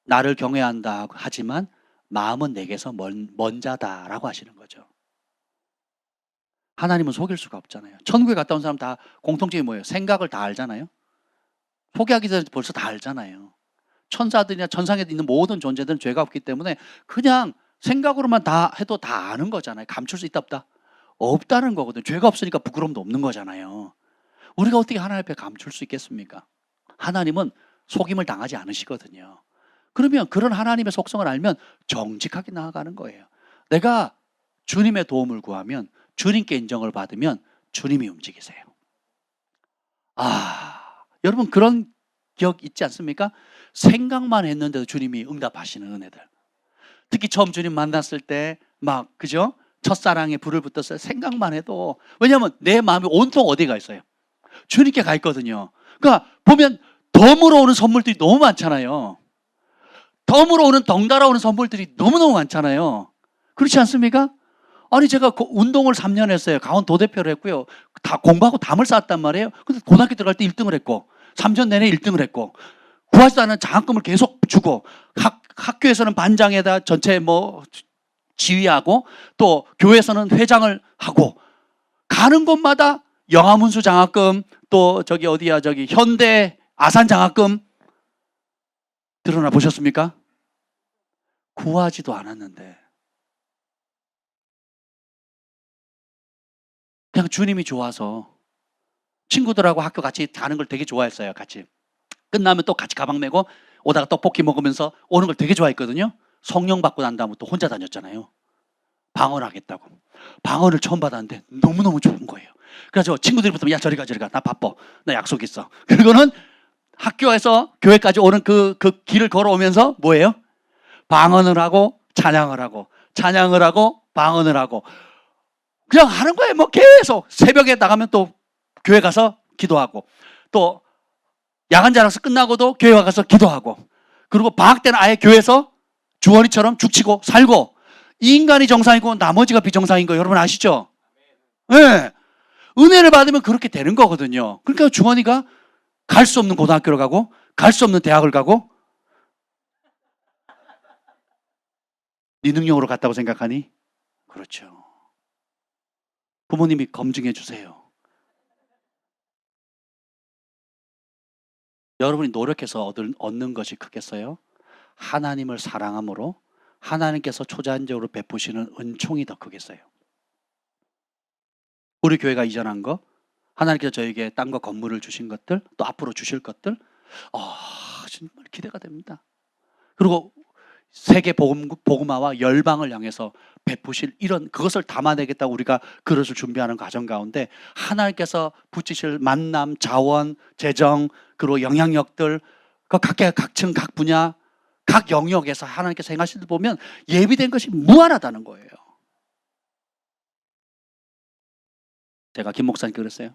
나를 경외한다 하지만 마음은 내게서 먼 자다라고 하시는 거죠. 하나님은 속일 수가 없잖아요. 천국에 갔다 온 사람 다 공통점이 뭐예요? 생각을 다 알잖아요. 소개하기 전에 벌써 다 알잖아요. 천사들이나 천상에 있는 모든 존재들은 죄가 없기 때문에 그냥 생각으로만 다 해도 다 아는 거잖아요. 감출 수 있다 없다? 없다는 거거든요. 죄가 없으니까 부끄러움도 없는 거잖아요. 우리가 어떻게 하나님 앞에 감출 수 있겠습니까? 하나님은 속임을 당하지 않으시거든요. 그러면 그런 하나님의 속성을 알면 정직하게 나아가는 거예요. 내가 주님의 도움을 구하면 주님께 인정을 받으면 주님이 움직이세요. 여러분 그런 기억 있지 않습니까? 생각만 했는데도 주님이 응답하시는 은혜들. 특히 처음 주님 만났을 때 막 그죠? 첫사랑에 불을 붙었어요. 생각만 해도. 왜냐하면 내 마음이 온통 어디가 있어요? 주님께 가 있거든요. 그러니까 보면 덤으로 오는 선물들이 너무 많잖아요. 덤으로 오는 덩달아 오는 선물들이 너무너무 많잖아요. 그렇지 않습니까? 아니 제가 운동을 3년 했어요. 강원 도대표를 했고요. 다 공부하고 담을 쌓았단 말이에요. 근데 고등학교 들어갈 때 1등을 했고 3년 내내 1등을 했고 구하지도 않은 장학금을 계속 주고 학교에서는 반장에다 전체 뭐 지휘하고 또 교회에서는 회장을 하고 가는 곳마다 영화문수 장학금 또 저기 어디야 저기 현대 아산 장학금 드러나 보셨습니까? 구하지도 않았는데 그냥 주님이 좋아서 친구들하고 학교 같이 가는 걸 되게 좋아했어요. 같이 끝나면 또 같이 가방 메고 오다가 떡볶이 먹으면서 오는 걸 되게 좋아했거든요. 성령 받고 난 다음부터 혼자 다녔잖아요. 방언하겠다고. 방언을 처음 받았는데 너무너무 좋은 거예요. 그래서 친구들이 붙으면 야 저리 가 나 바빠 나 약속 있어. 그리고는 학교에서 교회까지 오는 그 길을 걸어오면서 뭐예요? 방언을 하고 찬양을 하고 찬양을 하고 방언을 하고 그냥 하는 거예요. 뭐 계속 새벽에 나가면 또 교회 가서 기도하고 또 야간 자랑서 끝나고도 교회 가서 기도하고 그리고 방학 때는 아예 교회에서 주원이처럼 죽치고 살고 이 인간이 정상이고 나머지가 비정상인 거 여러분 아시죠? 네. 은혜를 받으면 그렇게 되는 거거든요. 그러니까 주원이가 갈 수 없는 고등학교를 가고 갈 수 없는 대학을 가고 네 능력으로 갔다고 생각하니? 그렇죠. 부모님이 검증해 주세요. 여러분이 노력해서 얻는 것이 크겠어요? 하나님을 사랑함으로 하나님께서 초자연적으로 베푸시는 은총이 더 크겠어요. 우리 교회가 이전한 거, 하나님께서 저에게 땅과 건물을 주신 것들, 또 앞으로 주실 것들, 정말 기대가 됩니다. 그리고 세계 복음화와 열방을 향해서 베푸실 이런 그것을 담아내겠다고 우리가 그릇을 준비하는 과정 가운데 하나님께서 붙이실 만남, 자원, 재정, 그리고 영향력들 그 각계 각층 각 분야 각 영역에서 하나님께서 행하실 때 보면 예비된 것이 무한하다는 거예요. 제가 김 목사님께 그랬어요.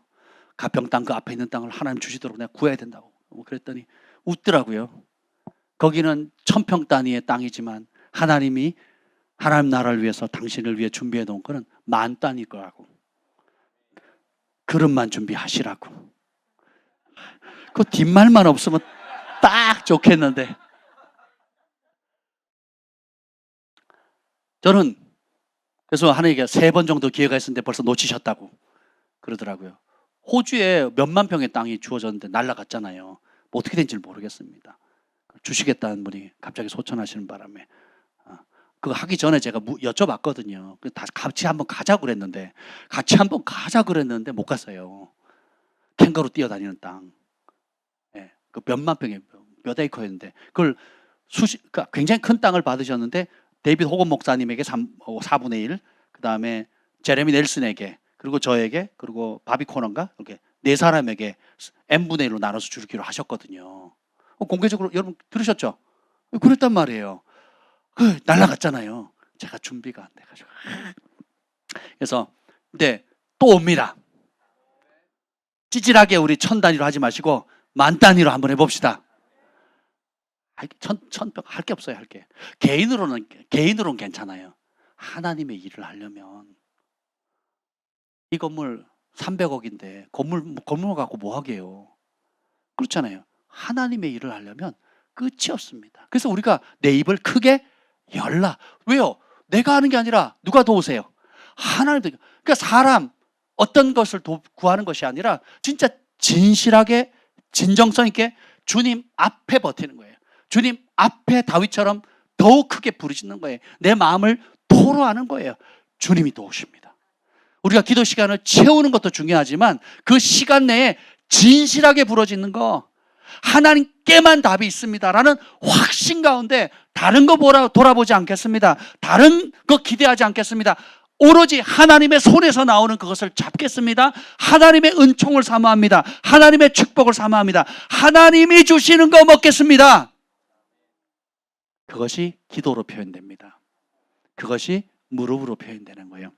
가평 땅 그 앞에 있는 땅을 하나님 주시도록 내가 구해야 된다고 그랬더니 웃더라고요. 거기는 1000평 단위의 땅이지만 하나님이 하나님 나라를 위해서 당신을 위해 준비해 놓은 거는 만단일 거라고. 그릇만 준비하시라고. 그 뒷말만 없으면 딱 좋겠는데. 저는 그래서 하나님께 3번 정도 기회가 있었는데 벌써 놓치셨다고 그러더라고요. 호주에 몇만 평의 땅이 주어졌는데 날라갔잖아요. 뭐 어떻게 된지 모르겠습니다. 주시겠다는 분이 갑자기 소천하시는 바람에 그거 하기 전에 제가 여쭤봤거든요. 같이 한번 가자고 그랬는데 못 갔어요. 캥거루 뛰어다니는 땅. 예, 그 몇만 평의 몇 에이커였는데 그걸 그러니까 굉장히 큰 땅을 받으셨는데 데이비드 호건 목사님에게 4분의 1, 그 다음에 제레미 넬슨에게, 그리고 저에게, 그리고 바비 코넌가 이렇게 4사람에게 n분의 1로 나눠서 주기로 하셨거든요. 공개적으로 여러분 들으셨죠? 그랬단 말이에요. 날라갔잖아요. 제가 준비가 안 돼가지고. 그래서 근데 또 옵니다. 찌질하게 우리 1000단위로 하지 마시고 10,000단위로 한번 해봅시다. 천평 할 게 없어요. 할 게. 개인으로는 괜찮아요. 하나님의 일을 하려면 이 건물 300억인데 건물 갖고 뭐 하게요? 그렇잖아요. 하나님의 일을 하려면 끝이 없습니다. 그래서 우리가 내 입을 크게 열라. 왜요? 내가 하는 게 아니라 누가 도우세요? 하나님도. 그러니까 사람 어떤 것을 구하는 것이 아니라 진짜 진실하게 진정성 있게 주님 앞에 버티는 거예요. 주님 앞에 다윗처럼 더욱 크게 부르짖는 거예요. 내 마음을 토로하는 거예요. 주님이 도우십니다. 우리가 기도 시간을 채우는 것도 중요하지만 그 시간 내에 진실하게 부르짖는 거, 하나님께만 답이 있습니다라는 확신 가운데 다른 거 돌아보지 않겠습니다. 다른 거 기대하지 않겠습니다. 오로지 하나님의 손에서 나오는 그것을 잡겠습니다. 하나님의 은총을 사모합니다. 하나님의 축복을 사모합니다. 하나님이 주시는 거 먹겠습니다. 그것이 기도로 표현됩니다. 그것이 무릎으로 표현되는 거예요.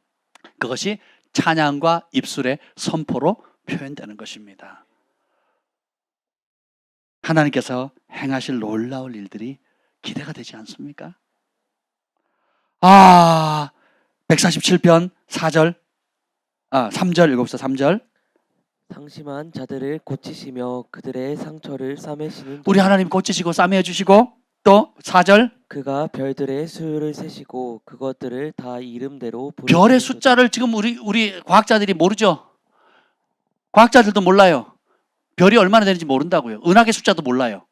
그것이 찬양과 입술의 선포로 표현되는 것입니다. 하나님께서 행하실 놀라울 일들이 기대가 되지 않습니까? 147편 4절, 3절 읽어봅시다. 3절. 상심한 자들을 고치시며 그들의 상처를 싸매시는 우리 하나님 고치시고 싸매어 주시고, 또 4절. 그가 별들의 수를 세시고 그것들을 다 이름대로 별의 숫자를 지금 우리 과학자들이 모르죠. 과학자들도 몰라요. 별이 얼마나 되는지 모른다고요. 은하계 숫자도 몰라요.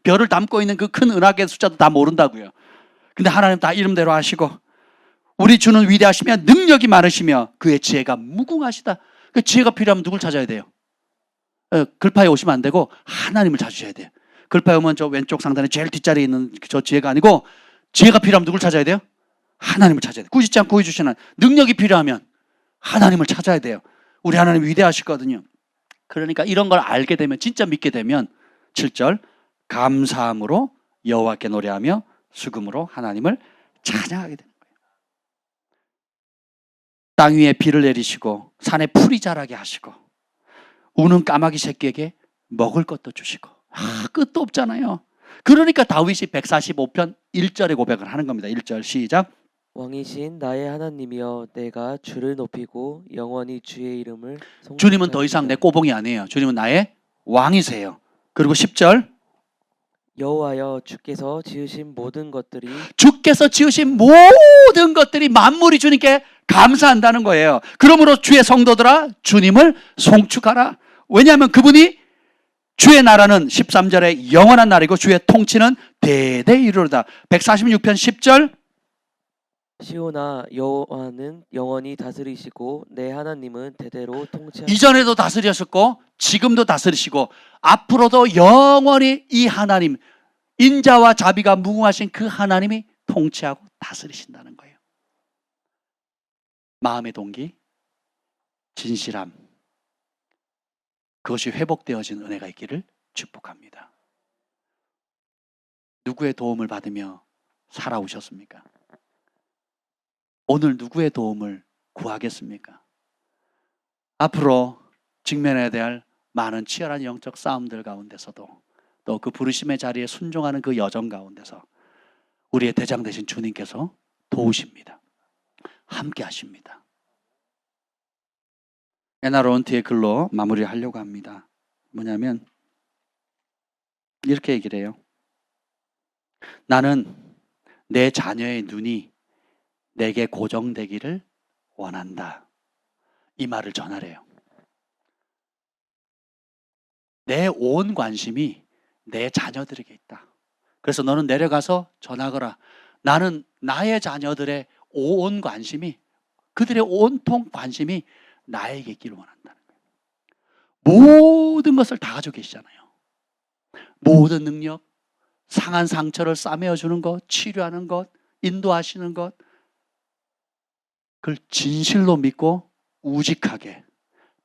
별을 담고 있는 그 큰 은하계 숫자도 다 모른다고요. 근데 하나님 다 이름대로 하시고, 우리 주는 위대하시며 능력이 많으시며 그의 지혜가 무궁하시다. 그 지혜가 필요하면 누굴 찾아야 돼요? 글파에 오시면 안 되고 하나님을 찾으셔야 돼요. 글파에 오면 저 왼쪽 상단에 제일 뒷자리에 있는 저 지혜가 아니고, 지혜가 필요하면 누굴 찾아야 돼요? 하나님을 찾아야 돼요. 꾸짖지 않고 구해주시는 능력이 필요하면 하나님을 찾아야 돼요. 우리 하나님 위대하시거든요. 그러니까 이런 걸 알게 되면, 진짜 믿게 되면 7절 감사함으로 여호와께 노래하며 수금으로 하나님을 찬양하게 되는 거예요. 땅 위에 비를 내리시고 산에 풀이 자라게 하시고 우는 까마귀 새끼에게 먹을 것도 주시고, 끝도 없잖아요. 그러니까 다윗이 145편 1절에 고백을 하는 겁니다. 1절 시작. 왕이신 나의 하나님이여 내가 주를 높이고 영원히 주의 이름을 주님은 더 이상 내 꼬봉이 아니에요. 주님은 나의 왕이세요. 그리고 10절. 여호와여 주께서 지으신 모든 것들이 만물이 주님께 감사한다는 거예요. 그러므로 주의 성도들아 주님을 송축하라. 왜냐하면 그분이 주의 나라는 13절에 영원한 나라이고 주의 통치는 대대 이르리로다. 146편 10절. 시온아 여호와는 영원히 다스리시고 내 하나님은 대대로 통치하시고, 이전에도 다스리셨고 지금도 다스리시고 앞으로도 영원히 이 하나님, 인자와 자비가 무궁하신 그 하나님이 통치하고 다스리신다는 거예요. 마음의 동기, 진실함, 그것이 회복되어진 은혜가 있기를 축복합니다. 누구의 도움을 받으며 살아오셨습니까? 오늘 누구의 도움을 구하겠습니까? 앞으로 직면해야 될 많은 치열한 영적 싸움들 가운데서도, 또 그 부르심의 자리에 순종하는 그 여정 가운데서 우리의 대장 되신 주님께서 도우십니다. 함께 하십니다. 에나 론트의 글로 마무리하려고 합니다. 뭐냐면 이렇게 얘기를 해요. 나는 내 자녀의 눈이 내게 고정되기를 원한다. 이 말을 전하래요. 내 온 관심이 내 자녀들에게 있다. 그래서 너는 내려가서 전하거라. 나는 나의 자녀들의 온 관심이, 그들의 온통 관심이 나에게 있기를 원한다는 거예요. 모든 것을 다 가지고 계시잖아요. 모든 능력, 상한 상처를 싸매어주는 것, 치료하는 것, 인도하시는 것, 그걸 진실로 믿고 우직하게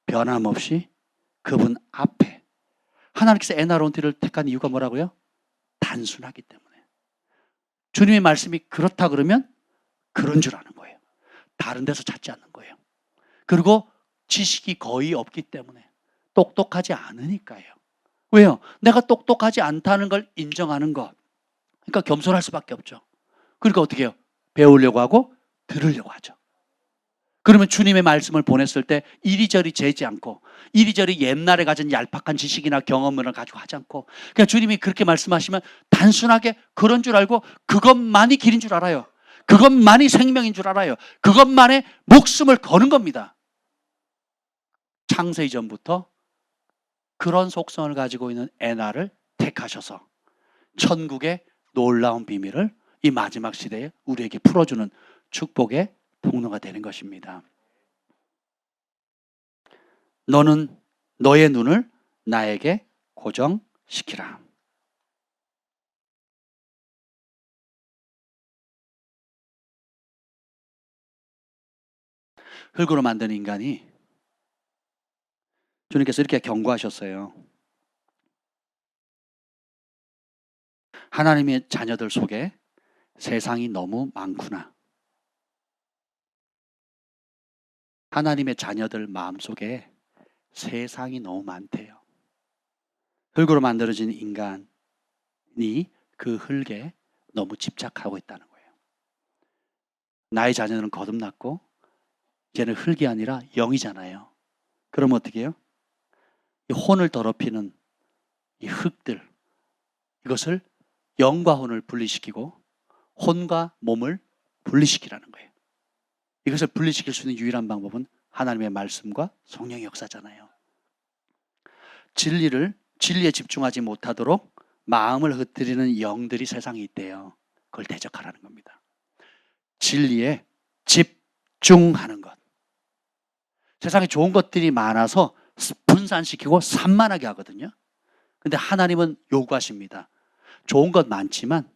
변함없이 그분 앞에, 하나님께서 에나론티를 택한 이유가 뭐라고요? 단순하기 때문에. 주님의 말씀이 그렇다 그러면 그런 줄 아는 거예요. 다른 데서 찾지 않는 거예요. 그리고 지식이 거의 없기 때문에, 똑똑하지 않으니까요. 왜요? 내가 똑똑하지 않다는 걸 인정하는 것. 그러니까 겸손할 수밖에 없죠. 그러니까 어떻게 해요? 배우려고 하고 들으려고 하죠. 그러면 주님의 말씀을 보냈을 때 이리저리 재지 않고, 이리저리 옛날에 가진 얄팍한 지식이나 경험을 가지고 하지 않고, 그냥 주님이 그렇게 말씀하시면 단순하게 그런 줄 알고 그것만이 길인 줄 알아요. 그것만이 생명인 줄 알아요. 그것만에 목숨을 거는 겁니다. 창세 이전부터 그런 속성을 가지고 있는 에나를 택하셔서 천국의 놀라운 비밀을 이 마지막 시대에 우리에게 풀어주는 축복의 통로가 되는 것입니다. 너는 너의 눈을 나에게 고정시키라. 흙으로 만든 인간이, 주님께서 이렇게 경고하셨어요. 하나님의 자녀들 속에 세상이 너무 많구나. 하나님의 자녀들 마음속에 세상이 너무 많대요. 흙으로 만들어진 인간이 그 흙에 너무 집착하고 있다는 거예요. 나의 자녀는 거듭났고 이제는 흙이 아니라 영이잖아요. 그럼 어떻게 해요? 이 혼을 더럽히는 이 흙들, 이것을 영과 혼을 분리시키고 혼과 몸을 분리시키라는 거예요. 이것을 분리시킬 수 있는 유일한 방법은 하나님의 말씀과 성령의 역사잖아요. 진리에 집중하지 못하도록 마음을 흩트리는 영들이 세상에 있대요. 그걸 대적하라는 겁니다. 진리에 집중하는 것. 세상에 좋은 것들이 많아서 분산시키고 산만하게 하거든요. 근데 하나님은 요구하십니다. 좋은 것 많지만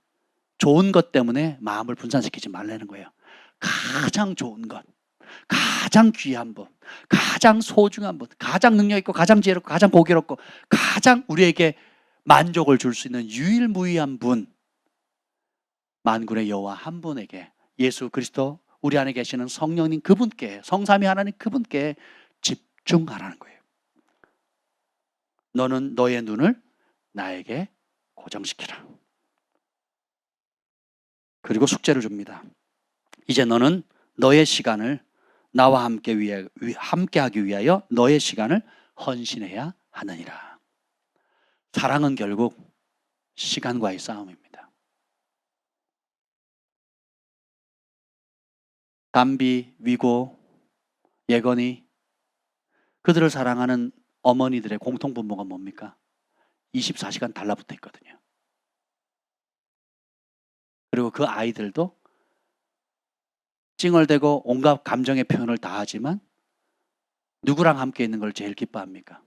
좋은 것 때문에 마음을 분산시키지 말라는 거예요. 가장 좋은 것, 가장 귀한 분, 가장 소중한 분, 가장 능력 있고 가장 지혜롭고 가장 보기롭고 가장 우리에게 만족을 줄 수 있는 유일무이한 분, 만군의 여호와 한 분에게, 예수 그리스도 우리 안에 계시는 성령님 그분께, 성삼위 하나님 그분께 집중하라는 거예요. 너는 너의 눈을 나에게 고정시키라. 그리고 숙제를 줍니다. 이제 너는 너의 시간을 나와 함께하기 위하여 너의 시간을 헌신해야 하느니라. 사랑은 결국 시간과의 싸움입니다. 담비, 위고, 예건이, 그들을 사랑하는 어머니들의 공통분모가 뭡니까? 24시간 달라붙어 있거든요. 그리고 그 아이들도 찡얼대고 온갖 감정의 표현을 다 하지만 누구랑 함께 있는 걸 제일 기뻐합니까?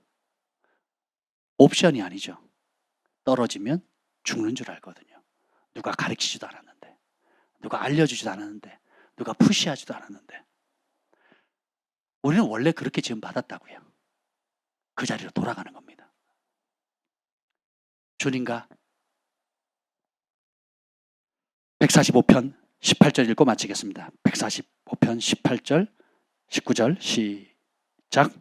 옵션이 아니죠. 떨어지면 죽는 줄 알거든요. 누가 가르치지도 않았는데, 누가 알려주지도 않았는데, 누가 푸시하지도 않았는데. 우리는 원래 그렇게 지금 받았다고요. 그 자리로 돌아가는 겁니다. 주님과 145편 18절 읽고 마치겠습니다. 145편 18절 19절 시작.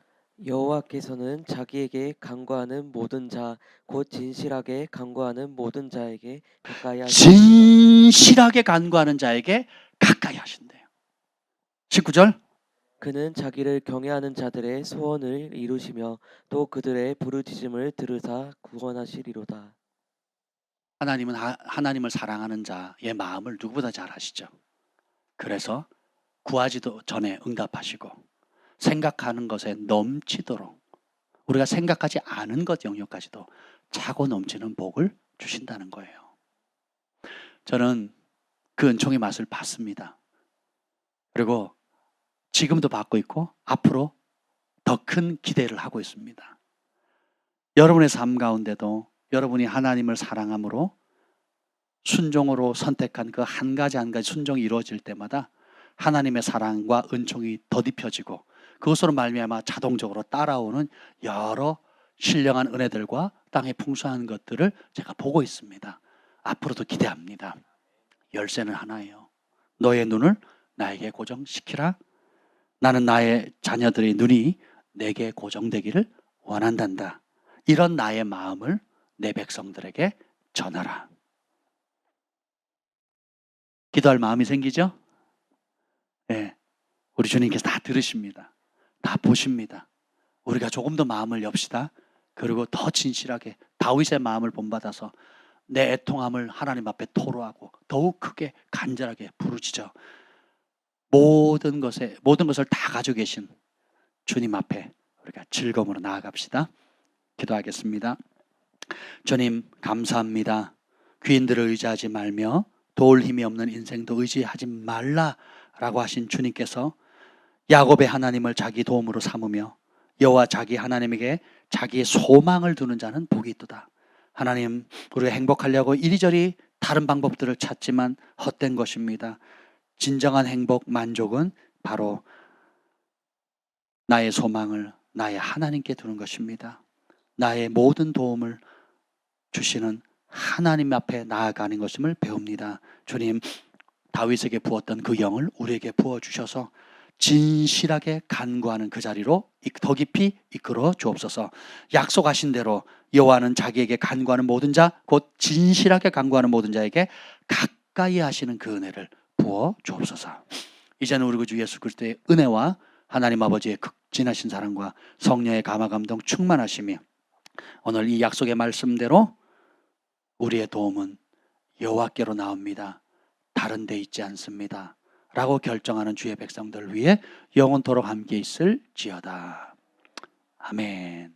여호와께서는 자기에게 간구하는 모든 자, 곧 진실하게 간구하는 모든 자에게 가까이 하시옵소서. 진실하게 간구하는 자에게 가까이 하신대요. 19절. 그는 자기를 경외하는 자들의 소원을 이루시며 또 그들의 부르짖음을 들으사 구원하시리로다. 하나님은 하나님을 사랑하는 자의 마음을 누구보다 잘 아시죠. 그래서 구하지도 전에 응답하시고 생각하는 것에 넘치도록 우리가 생각하지 않은 것 영역까지도 차고 넘치는 복을 주신다는 거예요. 저는 그 은총의 맛을 봤습니다. 그리고 지금도 받고 있고 앞으로 더 큰 기대를 하고 있습니다. 여러분의 삶 가운데도 여러분이 하나님을 사랑함으로 순종으로 선택한 그 한 가지 한 가지 순종이 이루어질 때마다 하나님의 사랑과 은총이 더딥혀지고 그것으로 말미암아 자동적으로 따라오는 여러 신령한 은혜들과 땅에 풍성한 것들을 제가 보고 있습니다. 앞으로도 기대합니다. 열쇠는 하나예요. 너의 눈을 나에게 고정시키라. 나는 나의 자녀들의 눈이 내게 고정되기를 원한단다. 이런 나의 마음을 내 백성들에게 전하라. 기도할 마음이 생기죠? 네, 우리 주님께서 다 들으십니다. 다 보십니다. 우리가 조금 더 마음을 엽시다. 그리고 더 진실하게 다윗의 마음을 본받아서 내 애통함을 하나님 앞에 토로하고 더욱 크게 간절하게 부르짖어 모든 것을 다 가지고 계신 주님 앞에 우리가 즐거움으로 나아갑시다. 기도하겠습니다. 주님 감사합니다. 귀인들을 의지하지 말며 도울 힘이 없는 인생도 의지하지 말라라고 하신 주님께서 야곱의 하나님을 자기 도움으로 삼으며 여호와 자기 하나님에게 자기의 소망을 두는 자는 복이 있도다. 하나님, 우리가 행복하려고 이리저리 다른 방법들을 찾지만 헛된 것입니다. 진정한 행복, 만족은 바로 나의 소망을 나의 하나님께 두는 것입니다. 나의 모든 도움을 주시는 하나님 앞에 나아가는 것임을 배웁니다. 주님, 다윗에게 부었던 그 영을 우리에게 부어주셔서 진실하게 간구하는 그 자리로 더 깊이 이끌어 주옵소서. 약속하신 대로 여호와는 자기에게 간구하는 모든 자, 곧 진실하게 간구하는 모든 자에게 가까이 하시는 그 은혜를 부어 주옵소서. 이제는 우리 주 예수 그리스도의 은혜와 하나님 아버지의 극진하신 사랑과 성령의 감화 감동 충만하심이 오늘 이 약속의 말씀대로 우리의 도움은 여호와께로 나옵니다. 다른 데 있지 않습니다. 라고 결정하는 주의 백성들 위해 영원토록 함께 있을지어다. 아멘.